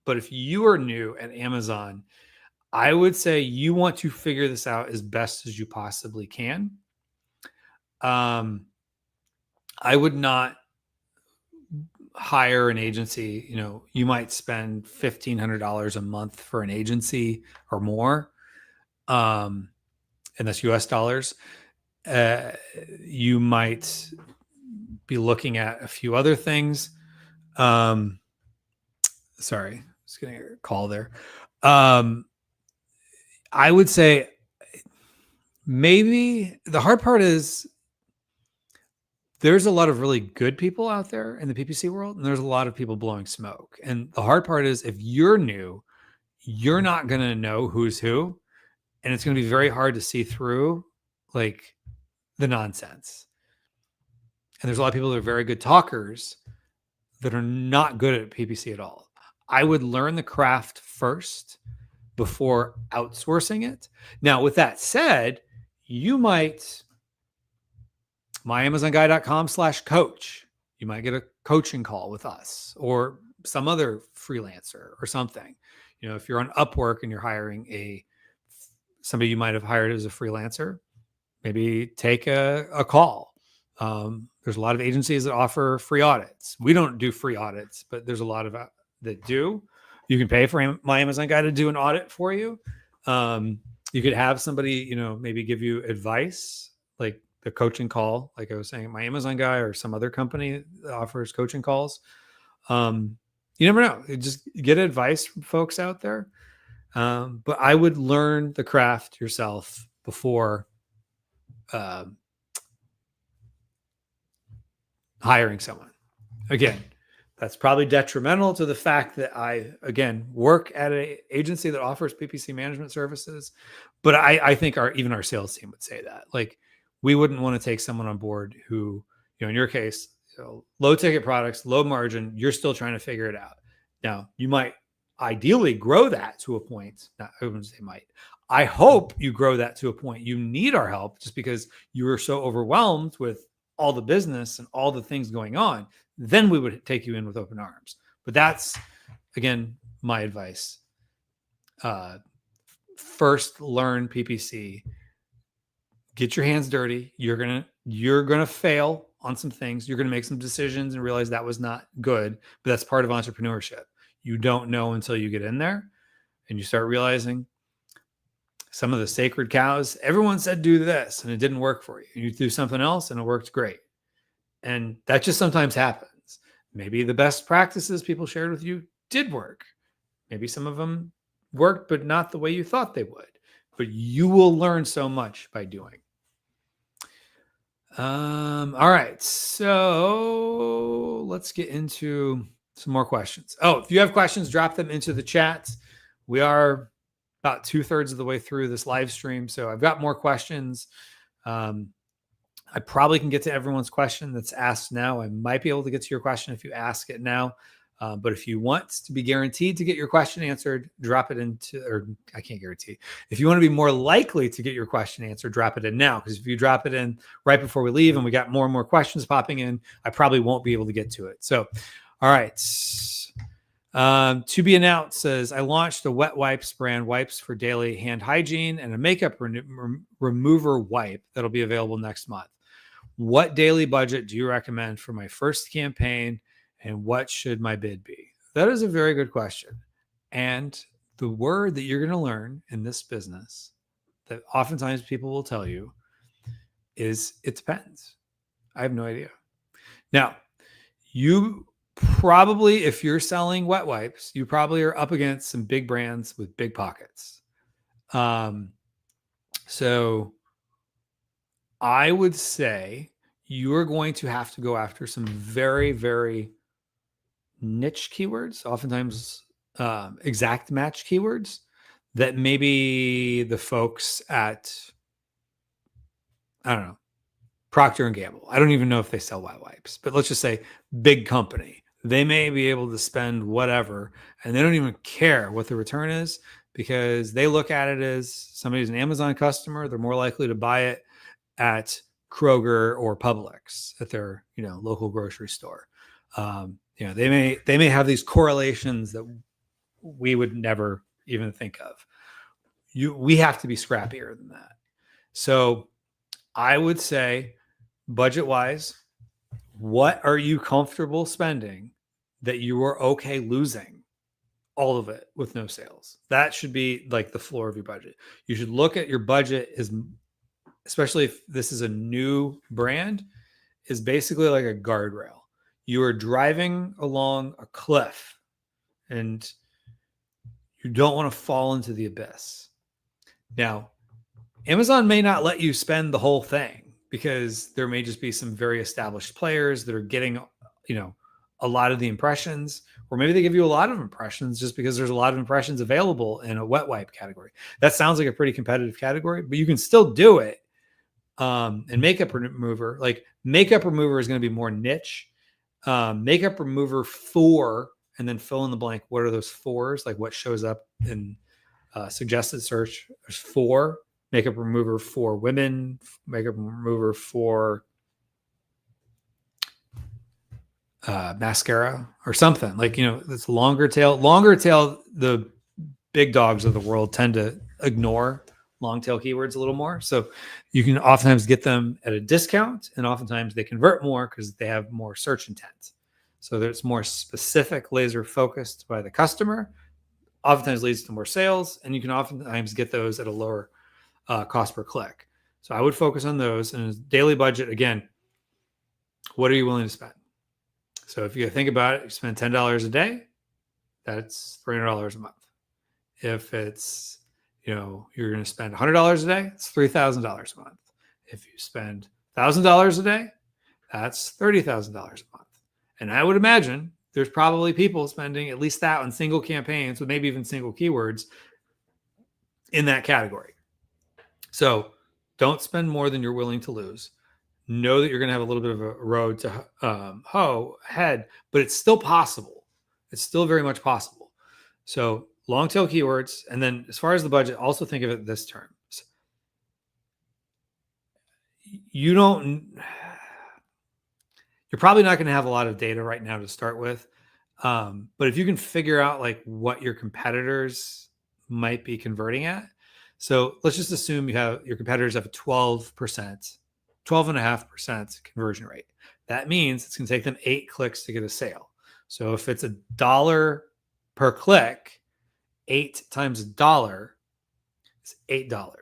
But if you are new at Amazon, I would say you want to figure this out as best as you possibly can. I would not hire an agency. You might spend $1,500 a month for an agency or more. And that's US dollars. You might be looking at a few other things. Sorry, just getting a call there. I would say maybe the hard part is there's a lot of really good people out there in the PPC world, and there's a lot of people blowing smoke. And the hard part is if you're new, you're not going to know who's who, and it's going to be very hard to see through like the nonsense. And there's a lot of people that are very good talkers that are not good at PPC at all. I would learn the craft first before outsourcing it. Now, with that said, you might myamazonguy.com/coach. You might get a coaching call with us or some other freelancer or something. If you're on Upwork and you're hiring somebody you might have hired as a freelancer, maybe take a call. There's a lot of agencies that offer free audits. We don't do free audits, but there's a lot of that do. You can pay for my Amazon guy to do an audit for you. You could have somebody, maybe give you advice, like the coaching call, like I was saying, my Amazon guy or some other company that offers coaching calls. You never know. Just get advice from folks out there. But I would learn the craft yourself before hiring someone. Again, that's probably detrimental to the fact that I, again, work at an agency that offers PPC management services. But I think even our sales team would say that. Like, we wouldn't want to take someone on board who, in your case, low ticket products, low margin, you're still trying to figure it out. Now, you might ideally grow that to a point. Not, I wouldn't say might. I hope you grow that to a point. You need our help just because you are so overwhelmed with all the business and all the things going on. Then we would take you in with open arms. But that's, again, my advice. First, learn PPC. Get your hands dirty. You're gonna fail on some things. You're gonna make some decisions and realize that was not good. But that's part of entrepreneurship. You don't know until you get in there and you start realizing some of the sacred cows. Everyone said do this and it didn't work for you. You do something else and it worked great. And that just sometimes happens. Maybe the best practices people shared with you did work. Maybe some of them worked, but not the way you thought they would. But you will learn so much by doing. All right. So let's get into some more questions. Oh, if you have questions, drop them into the chat. We are about 2/3 of the way through this live stream. So I've got more questions. I probably can get to everyone's question that's asked now. I might be able to get to your question if you ask it now. But if you want to be guaranteed to get your question answered, drop it into, or I can't guarantee. If you want to be more likely to get your question answered, drop it in now. Because if you drop it in right before we leave and we got more and more questions popping in, I probably won't be able to get to it. So, all right. To be announced says, I launched a wet wipes brand, wipes for daily hand hygiene, and a makeup remover wipe that'll be available next month. What daily budget do you recommend for my first campaign, and what should my bid be? That is a very good question. And the word that you're going to learn in this business that oftentimes people will tell you is it depends. I have no idea. Now, you probably, if you're selling wet wipes, you probably are up against some big brands with big pockets. So I would say you are going to have to go after some very, very niche keywords, oftentimes exact match keywords that maybe the folks at, I don't know, Procter & Gamble. I don't even know if they sell wet wipes, but let's just say big company. They may be able to spend whatever, and they don't even care what the return is because they look at it as somebody's an Amazon customer. They're more likely to buy it at Kroger or Publix at their, local grocery store. They may have these correlations that we would never even think of. We have to be scrappier than that. So I would say, budget-wise, what are you comfortable spending that you are okay losing all of it with no sales? That should be like the floor of your budget. You should look at your budget especially if this is a new brand, is basically like a guardrail. You are driving along a cliff and you don't want to fall into the abyss. Now, Amazon may not let you spend the whole thing because there may just be some very established players that are getting, a lot of the impressions, or maybe they give you a lot of impressions just because there's a lot of impressions available in a wet wipe category. That sounds like a pretty competitive category, but you can still do it. And makeup remover, is going to be more niche. Makeup remover for, and then fill in the blank. What are those fours? Like what shows up in suggested search? There's 4 makeup remover for women, makeup remover for mascara or something like, it's longer tail. The big dogs of the world tend to ignore long tail keywords a little more. So you can oftentimes get them at a discount, and oftentimes they convert more because they have more search intent. So there's more specific, laser focused by the customer, oftentimes leads to more sales, and you can oftentimes get those at a lower cost per click. So I would focus on those. And a daily budget, again, what are you willing to spend? So if you think about it, you spend $10 a day, that's $300 a month. If it's, you're going to spend $100 a day, it's $3,000 a month. If you spend $1,000 a day, that's $30,000 a month. And I would imagine there's probably people spending at least that on single campaigns with maybe even single keywords in that category. So don't spend more than you're willing to lose. Know that you're going to have a little bit of a road to hoe ahead, but it's still possible. It's still very much possible. So long tail keywords. And then as far as the budget, also think of it this terms. You're probably not going to have a lot of data right now to start with. But if you can figure out like what your competitors might be converting at. So let's just assume your competitors have a 12.5% conversion rate. That means it's going to take them 8 clicks to get a sale. So if it's $1 per click, 8 times $1 is $8.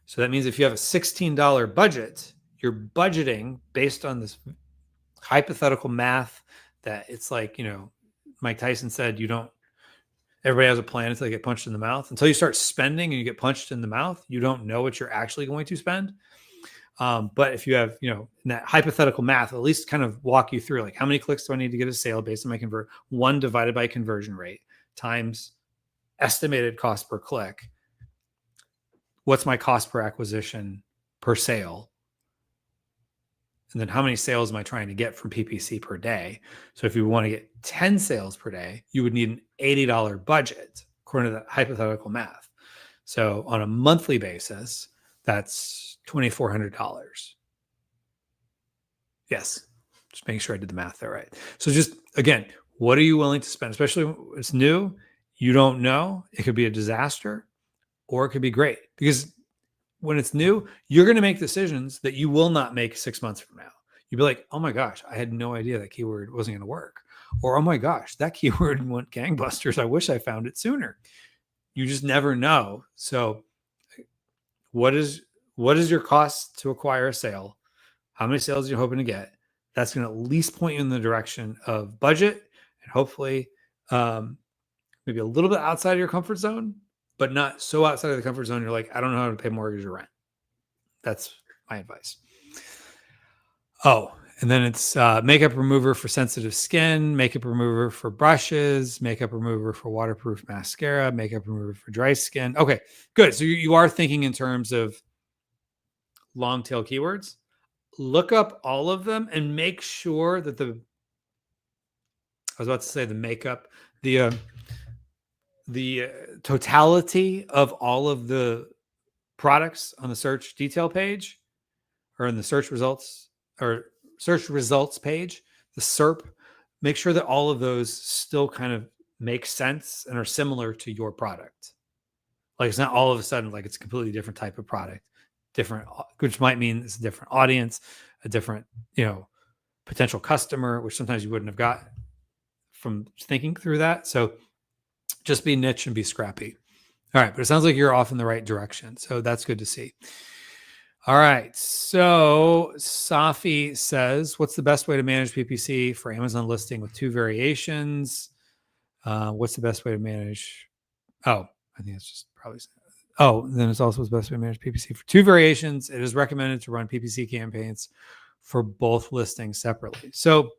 So that means if you have a $16 budget, you're budgeting based on this hypothetical math that it's like, Mike Tyson said, everybody has a plan until they get punched in the mouth. Until you start spending and you get punched in the mouth, you don't know what you're actually going to spend. But if you have, in that hypothetical math, at least kind of walk you through like how many clicks do I need to get a sale based on my one divided by conversion rate times estimated cost per click. What's my cost per acquisition per sale? And then how many sales am I trying to get from PPC per day? So if you want to get 10 sales per day, you would need an $80 budget according to that hypothetical math. So on a monthly basis, that's $2,400. Yes, just making sure I did the math there right. So just, again, what are you willing to spend? Especially when it's new, you don't know. It could be a disaster or it could be great. Because when it's new, you're going to make decisions that you will not make 6 months from now. You'll be like, oh my gosh, I had no idea that keyword wasn't going to work. Or, oh my gosh, that keyword went gangbusters. I wish I found it sooner. You just never know. So what is your cost to acquire a sale? How many sales are you hoping to get? That's going to at least point you in the direction of budget and hopefully maybe a little bit outside of your comfort zone, but not so outside of the comfort zone. You're like, I don't know how to pay mortgage or rent. That's my advice. Oh, and then it's makeup remover for sensitive skin, makeup remover for brushes, makeup remover for waterproof mascara, makeup remover for dry skin. Okay, good. So you are thinking in terms of long tail keywords. Look up all of them and make sure that the makeup, the totality of all of the products on the search detail page or in the search results page, the SERP, make sure that all of those still kind of make sense and are similar to your product. Like it's not all of a sudden like it's a completely different type of product, which might mean it's a different audience, a different, potential customer, which sometimes you wouldn't have got from thinking through that. So just be niche and be scrappy. All right. But it sounds like you're off in the right direction. So that's good to see. All right. So Safi says, what's the best way to manage PPC for Amazon listing with 2 variations? What's the best way to manage? Oh, I think it's just probably. Oh, then it's also the best way to manage PPC for 2 variations. It is recommended to run PPC campaigns for both listings separately. So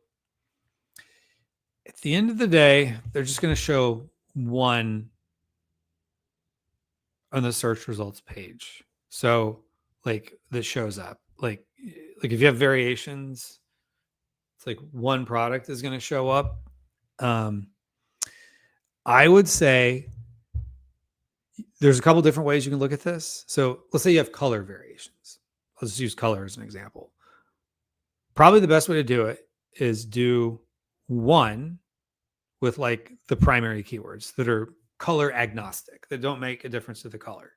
at the end of the day, they're just going to show one on the search results page. So like that shows up like if you have variations, it's like one product is going to show up. I would say there's a couple different ways you can look at this. So let's say you have color variations. Let's use color as an example. Probably the best way to do it is do one with like the primary keywords that are color agnostic, that don't make a difference to the color.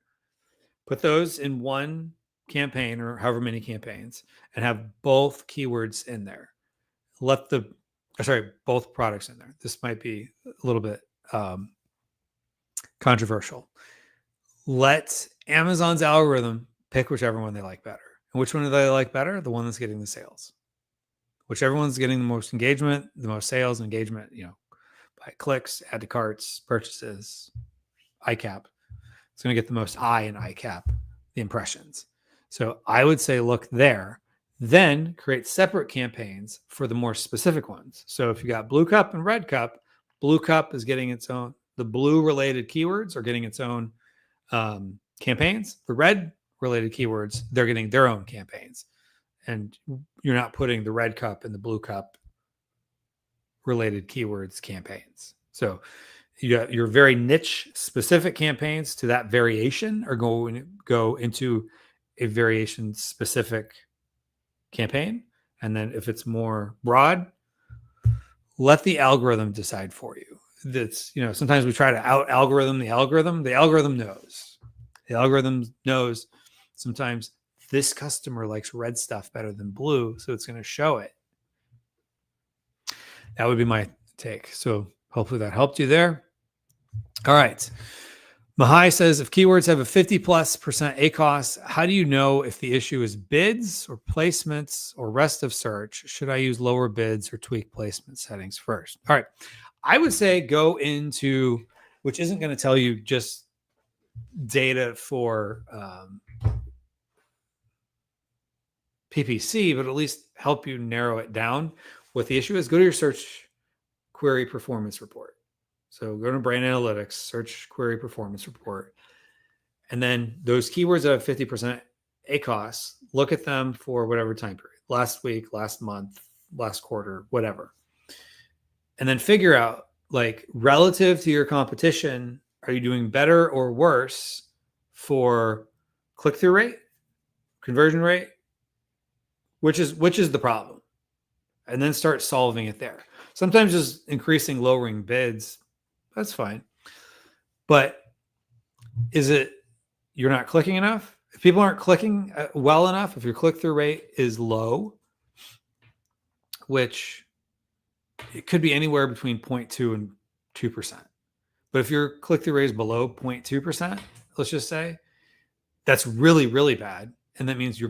Put those in one campaign or however many campaigns and have both keywords in there. Both products in there. This might be a little bit controversial. Let Amazon's algorithm pick whichever one they like better. And which one do they like better? The one that's getting the sales. Whichever one's getting the most engagement, the most sales, engagement, by clicks, add to carts, purchases, ICAP. It's going to get the most I in ICAP, the impressions. So I would say look there, then create separate campaigns for the more specific ones. So if you got blue cup and red cup, blue cup is getting its own, the blue related keywords are getting its own campaigns. The red related keywords, they're getting their own campaigns. And you're not putting the red cup and the blue cup related keywords campaigns. So you got your very niche specific campaigns to that variation are going to go into a variation specific campaign. And then if it's more broad, let the algorithm decide for you. That's, sometimes we try to out algorithm the algorithm. The algorithm knows. The algorithm knows sometimes this customer likes red stuff better than blue, so it's going to show it. That would be my take. So hopefully that helped you there. All right. Mahai says, if keywords have a 50+% ACoS, how do you know if the issue is bids or placements or rest of search? Should I use lower bids or tweak placement settings first? All right. I would say go into, which isn't going to tell you just data for PPC, but at least help you narrow it down. What the issue is, go to your search query performance report. So go to brand analytics, search query performance report. And then those keywords that have 50% ACoS, look at them for whatever time period, last week, last month, last quarter, whatever. And then figure out, like, relative to your competition, are you doing better or worse for click-through rate, conversion rate? Which is the problem? And then start solving it there. Sometimes just increasing, lowering bids, that's fine. But is it you're not clicking enough? If people aren't clicking well enough, if your click-through rate is low, which it could be anywhere between 0.2 and 2%. But if your click-through rate is below 0.2%, let's just say, that's really, really bad. And that means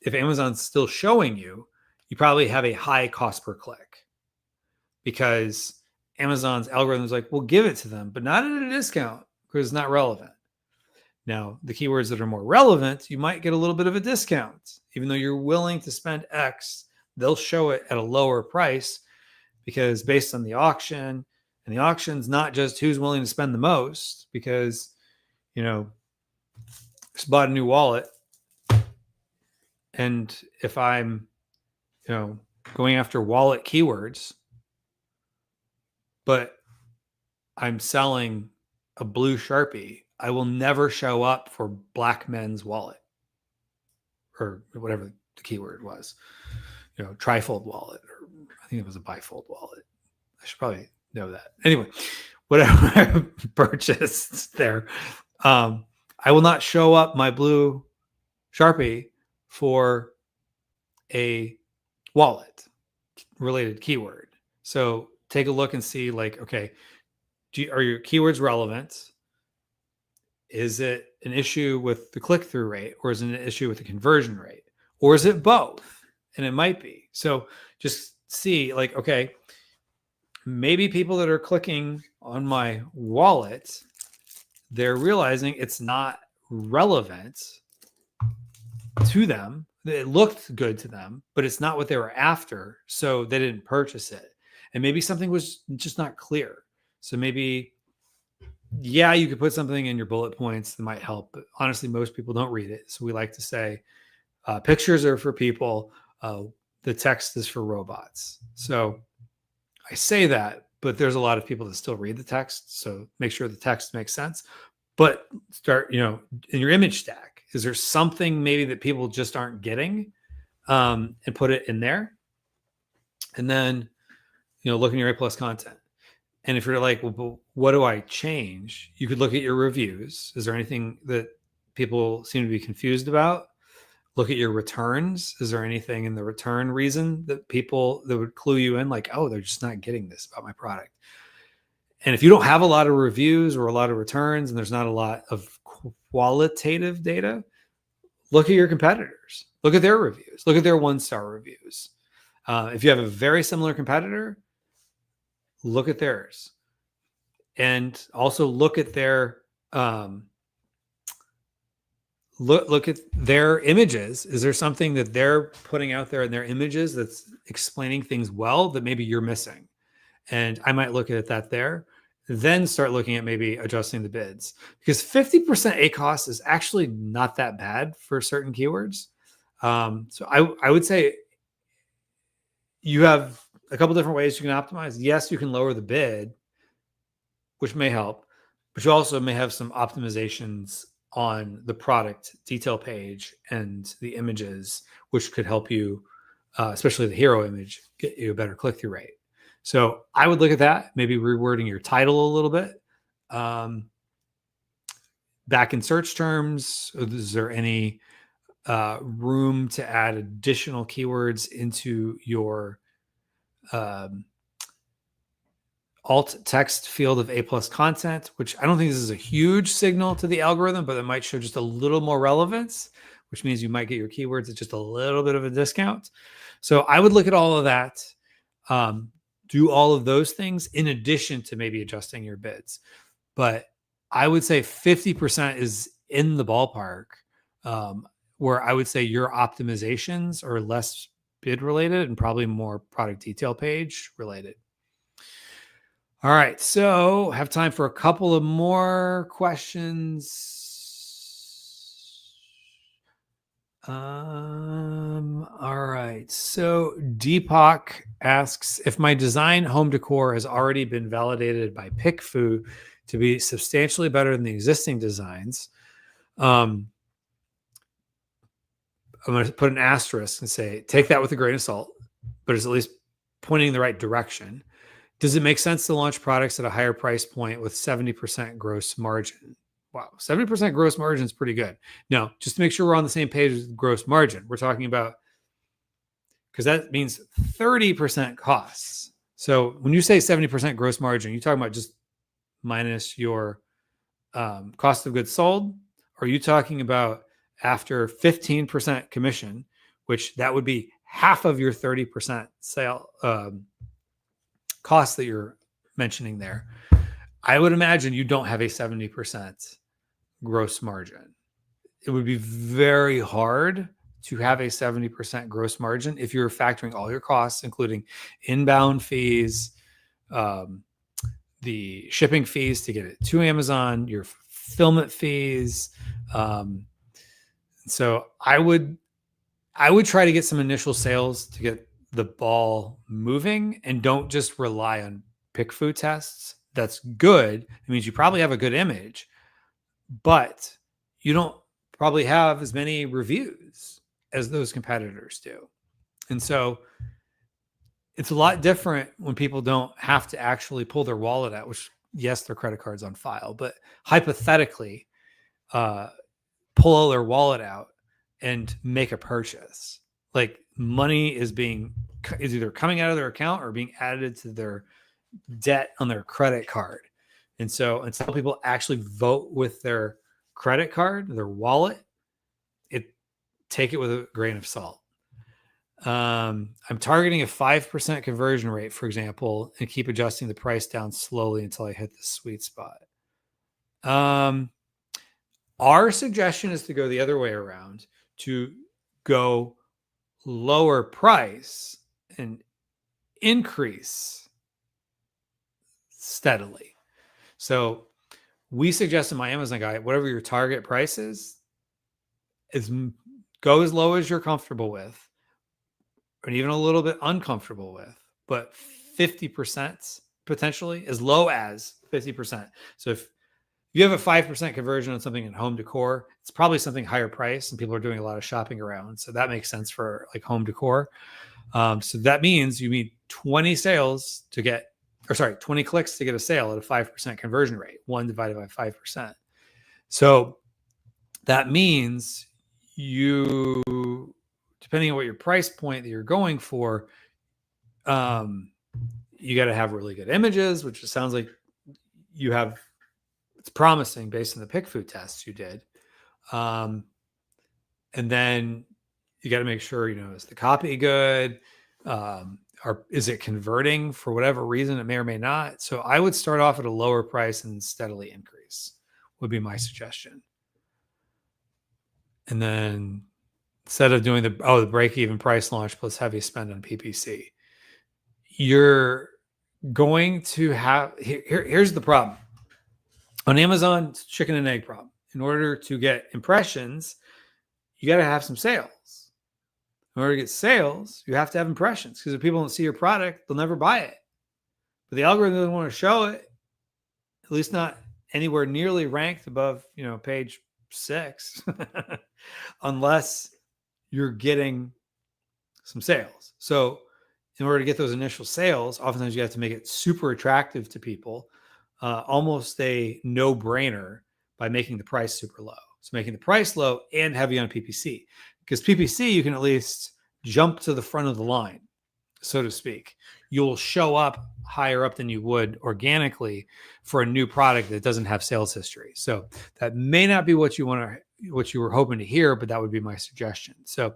if Amazon's still showing you, you probably have a high cost per click, because Amazon's algorithm is like, we'll give it to them, but not at a discount because it's not relevant. Now, the keywords that are more relevant, you might get a little bit of a discount. Even though you're willing to spend X, they'll show it at a lower price, because based on the auction, and the auction's not just who's willing to spend the most, because, just bought a new wallet. And if I'm, going after wallet keywords, but I'm selling a blue Sharpie, I will never show up for black men's wallet, or whatever the keyword was, trifold wallet, or I think it was a bifold wallet. I should probably know that. Anyway, whatever I purchased there, I will not show up my blue Sharpie for a wallet related keyword. So take a look and see, like, okay, are your keywords relevant? Is it an issue with the click-through rate, or is it an issue with the conversion rate, or is it both? And it might be. So just see, like, okay, maybe people that are clicking on my wallet, they're realizing it's not relevant to them. It looked good to them, but it's not what they were after, so they didn't purchase it. And maybe something was just not clear. So maybe, yeah, you could put something in your bullet points that might help, but honestly, most people don't read it. So we like to say pictures are for people, the text is for robots. So I say that, but there's a lot of people that still read the text. So make sure the text makes sense. But start, in your image stack, is there something maybe that people just aren't getting, and put it in there? And then, look in your A+ content. And if you're like, well, but what do I change? You could look at your reviews. Is there anything that people seem to be confused about? Look at your returns. Is there anything in the return reason that would clue you in, like, oh, they're just not getting this about my product? And if you don't have a lot of reviews or a lot of returns and there's not a lot of qualitative data, look at your competitors. Look at their reviews. Look at their 1-star reviews. If you have a very similar competitor, look at theirs. And also look at their look at their images. Is there something that they're putting out there in their images that's explaining things well that maybe you're missing? And I might look at that there, then start looking at maybe adjusting the bids, because 50% ACoS is actually not that bad for certain keywords. So I would say you have a couple different ways you can optimize. Yes, you can lower the bid, which may help, but you also may have some optimizations on the product detail page and the images, which could help you, especially the hero image, get you a better click-through rate. So I would look at that, maybe rewording your title a little bit. Back in search terms, is there any room to add additional keywords into your alt text field of A+ content, which I don't think this is a huge signal to the algorithm, but it might show just a little more relevance, which means you might get your keywords at just a little bit of a discount. So I would look at all of that, do all of those things in addition to maybe adjusting your bids. But I would say 50% is in the ballpark, where I would say your optimizations are less bid related and probably more product detail page related. All right, so have time for a couple of more questions. All right, so Deepak asks, if my design home decor has already been validated by PickFu to be substantially better than the existing designs, I'm going to put an asterisk and say, take that with a grain of salt, but it's at least pointing in the right direction. Does it make sense to launch products at a higher price point with 70% gross margin? Wow, 70% gross margin is pretty good. Now, just to make sure we're on the same page with gross margin, we're talking about, because that means 30% costs. So when you say 70% gross margin, you're talking about just minus your cost of goods sold? Or are you talking about after 15% commission, which that would be half of your 30% sale cost that you're mentioning there? I would imagine you don't have a 70% gross margin. It would be very hard to have a 70% gross margin if you're factoring all your costs, including inbound fees, the shipping fees to get it to Amazon, your fulfillment fees. So I would try to get some initial sales to get the ball moving, and don't just rely on PickFu tests. That's good. It means you probably have a good image, but you don't probably have as many reviews as those competitors do. And so it's a lot different when people don't have to actually pull their wallet out, which, yes, their credit card's on file, but hypothetically, pull their wallet out and make a purchase. Like, money is either coming out of their account or being added to their debt on their credit card. And so until people actually vote with their credit card, their wallet, take it with a grain of salt. I'm targeting a 5% conversion rate, for example, and keep adjusting the price down slowly until I hit the sweet spot. Our suggestion is to go the other way around, to go lower price and increase steadily. So we suggest in my Amazon guide, whatever your target price is go as low as you're comfortable with, or even a little bit uncomfortable with, but 50% potentially, as low as 50%. So if you have a 5% conversion on something in home decor, it's probably something higher price and people are doing a lot of shopping around. So that makes sense for like home decor. So that means you need 20 clicks to get a sale at a 5% conversion rate, 1 divided by 5%. So that means you, depending on what your price point that you're going for, you got to have really good images, which it sounds like it's promising based on the pick food tests you did. And then you got to make sure, is the copy good? Is it converting for whatever reason? It may or may not. So I would start off at a lower price and steadily increase would be my suggestion. And then instead of doing the break-even price launch plus heavy spend on PPC, you're going to have, here's the problem. On Amazon, it's a chicken and egg problem. In order to get impressions, you got to have some sales. In order to get sales, you have to have impressions, because if people don't see your product, they'll never buy it. But the algorithm doesn't want to show it, at least not anywhere nearly ranked above, page 6, unless you're getting some sales. So in order to get those initial sales, oftentimes you have to make it super attractive to people, almost a no-brainer by making the price super low. So making the price low and heavy on PPC, because PPC, you can at least jump to the front of the line, so to speak. You'll show up higher up than you would organically for a new product that doesn't have sales history. So that may not be what you were hoping to hear, but that would be my suggestion. So,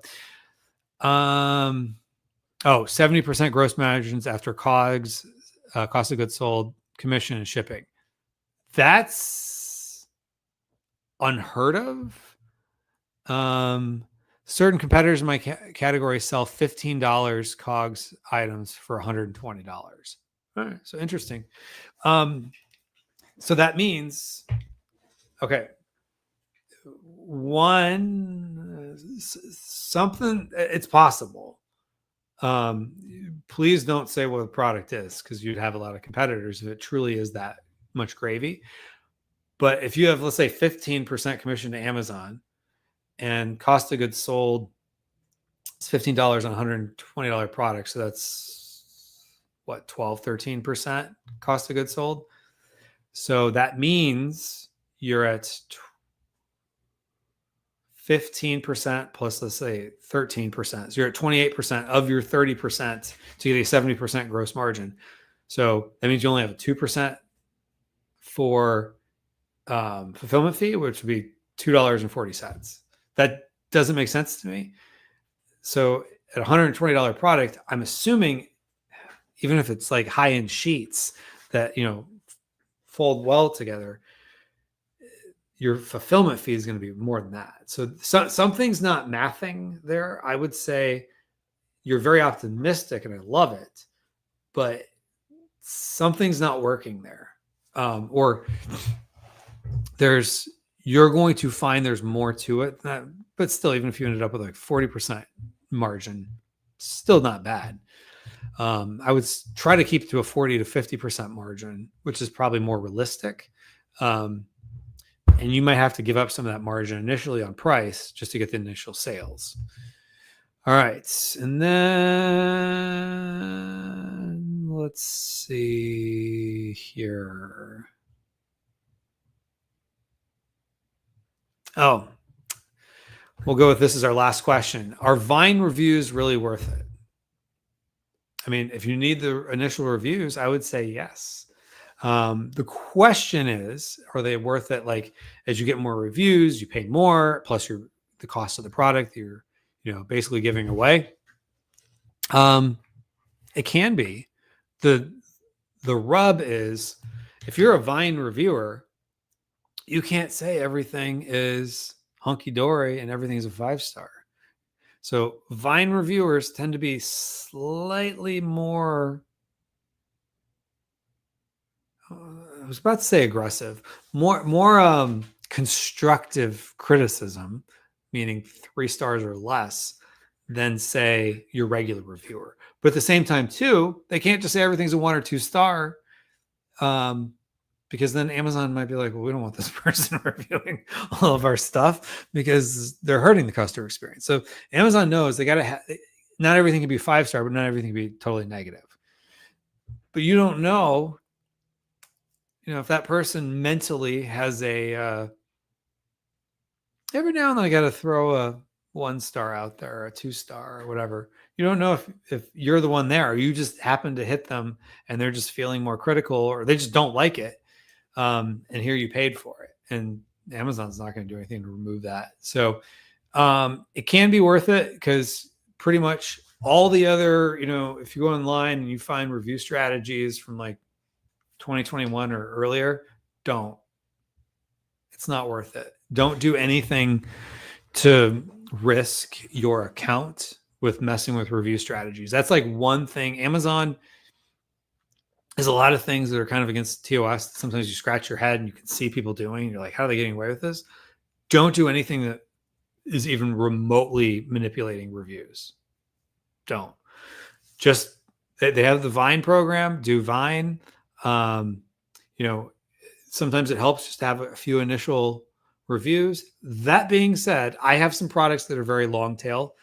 70% gross margins after COGS, cost of goods sold, commission, and shipping. That's unheard of. Certain competitors in my category sell $15 COGS items for $120. All right, so interesting. So that means, okay, something, it's possible. Please don't say what the product is, because you'd have a lot of competitors if it truly is that much gravy. But if you have, let's say, 15% commission to Amazon and cost of goods sold, it's $15 on $120 product. So that's what, 12, 13% cost of goods sold. So that means you're at 15% plus, let's say, 13%. So you're at 28% of your 30% to get a 70% gross margin. So that means you only have a 2% for fulfillment fee, which would be $2.40. That doesn't make sense to me. So at a $120 product, I'm assuming, even if it's like high-end sheets that, fold well together, your fulfillment fee is going to be more than that. So something's not mathing there. I would say you're very optimistic and I love it, but something's not working there. Or you're going to find there's more to it. But still, even if you ended up with like 40% margin, still not bad. I would try to keep to a 40 to 50% margin, which is probably more realistic. And you might have to give up some of that margin initially on price just to get the initial sales. All right. And then let's see here. Oh, we'll go with this as our last question. Are Vine reviews really worth it? I mean, if you need the initial reviews, I would say yes. The question is, are they worth it? Like, as you get more reviews, you pay more, plus the cost of the product you're, basically giving away. It can be. The rub is, if you're a Vine reviewer, you can't say everything is hunky-dory and everything is a 5-star. So Vine reviewers tend to be slightly more, I was about to say aggressive, more constructive criticism, meaning 3 stars or less, than say your regular reviewer. But at the same time too, they can't just say everything's a 1 or 2 star, because then Amazon might be like, well, we don't want this person reviewing all of our stuff because they're hurting the customer experience. So Amazon knows they got to not everything can be 5-star, but not everything can be totally negative. But you don't know, if that person mentally has every now and then I got to throw a 1-star out there, or a 2-star or whatever. You don't know if you're the one there, or you just happen to hit them and they're just feeling more critical, or they just don't like it. and here you paid for it. And Amazon's not going to do anything to remove that. So it can be worth it because pretty much all the other, if you go online and you find review strategies from like 2021 or earlier, don't. It's not worth it. Don't do anything to risk your account with messing with review strategies. That's like one thing. Amazon is a lot of things that are kind of against TOS. Sometimes you scratch your head and you can see people doing. You're like, how are they getting away with this? Don't do anything that is even remotely manipulating reviews. Don't. Just, they have the Vine program. Do Vine. Sometimes it helps just to have a few initial reviews. That being said, I have some products that are very long tail.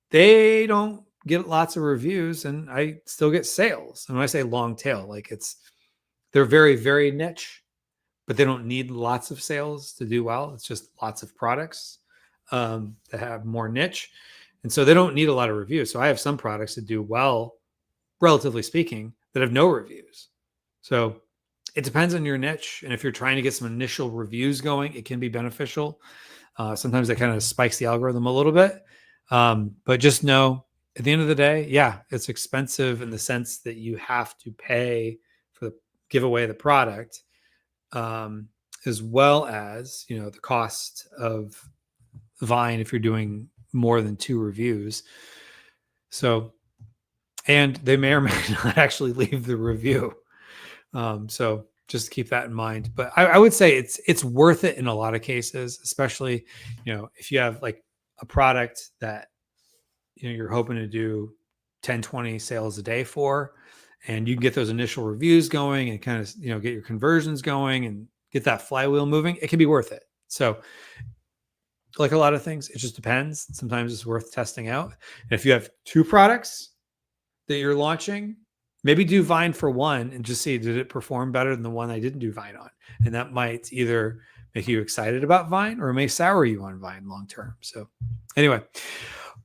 They don't get lots of reviews and I still get sales. And when I say long tail, like they're very, very niche, but they don't need lots of sales to do well. It's just lots of products that have more niche. And so they don't need a lot of reviews. So I have some products that do well, relatively speaking, that have no reviews. So it depends on your niche. And if you're trying to get some initial reviews going, it can be beneficial. Sometimes that kind of spikes the algorithm a little bit. But just know at the end of the day, yeah, it's expensive in the sense that you have to pay for give away the product, as well as, the cost of Vine if you're doing more than 2 reviews. So, and they may or may not actually leave the review. So just keep that in mind. But I would say it's worth it in a lot of cases, especially, if you have like a product that, you're hoping to do 10, 20 sales a day for, and you can get those initial reviews going and kind of, get your conversions going and get that flywheel moving. It can be worth it. So like a lot of things, it just depends. Sometimes it's worth testing out. And if you have 2 products that you're launching, maybe do Vine for one and just see, did it perform better than the one I didn't do Vine on? And that might either make you excited about Vine or it may sour you on Vine long-term. So anyway,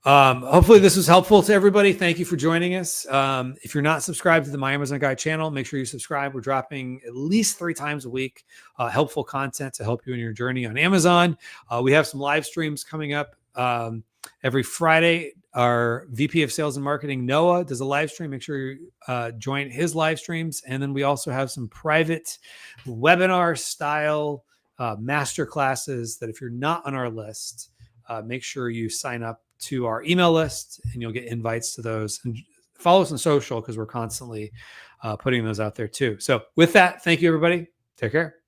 hopefully this was helpful to everybody. Thank you for joining us. If you're not subscribed to the My Amazon Guy channel, make sure you subscribe. We're dropping at least 3 times a week, helpful content to help you in your journey on Amazon. We have some live streams coming up every Friday. Our VP of Sales and Marketing, Noah, does a live stream. Make sure you join his live streams. And then we also have some private webinar style master classes that if you're not on our list, make sure you sign up to our email list and you'll get invites to those, and follow us on social because we're constantly putting those out there too. So with that, thank you, everybody. Take care.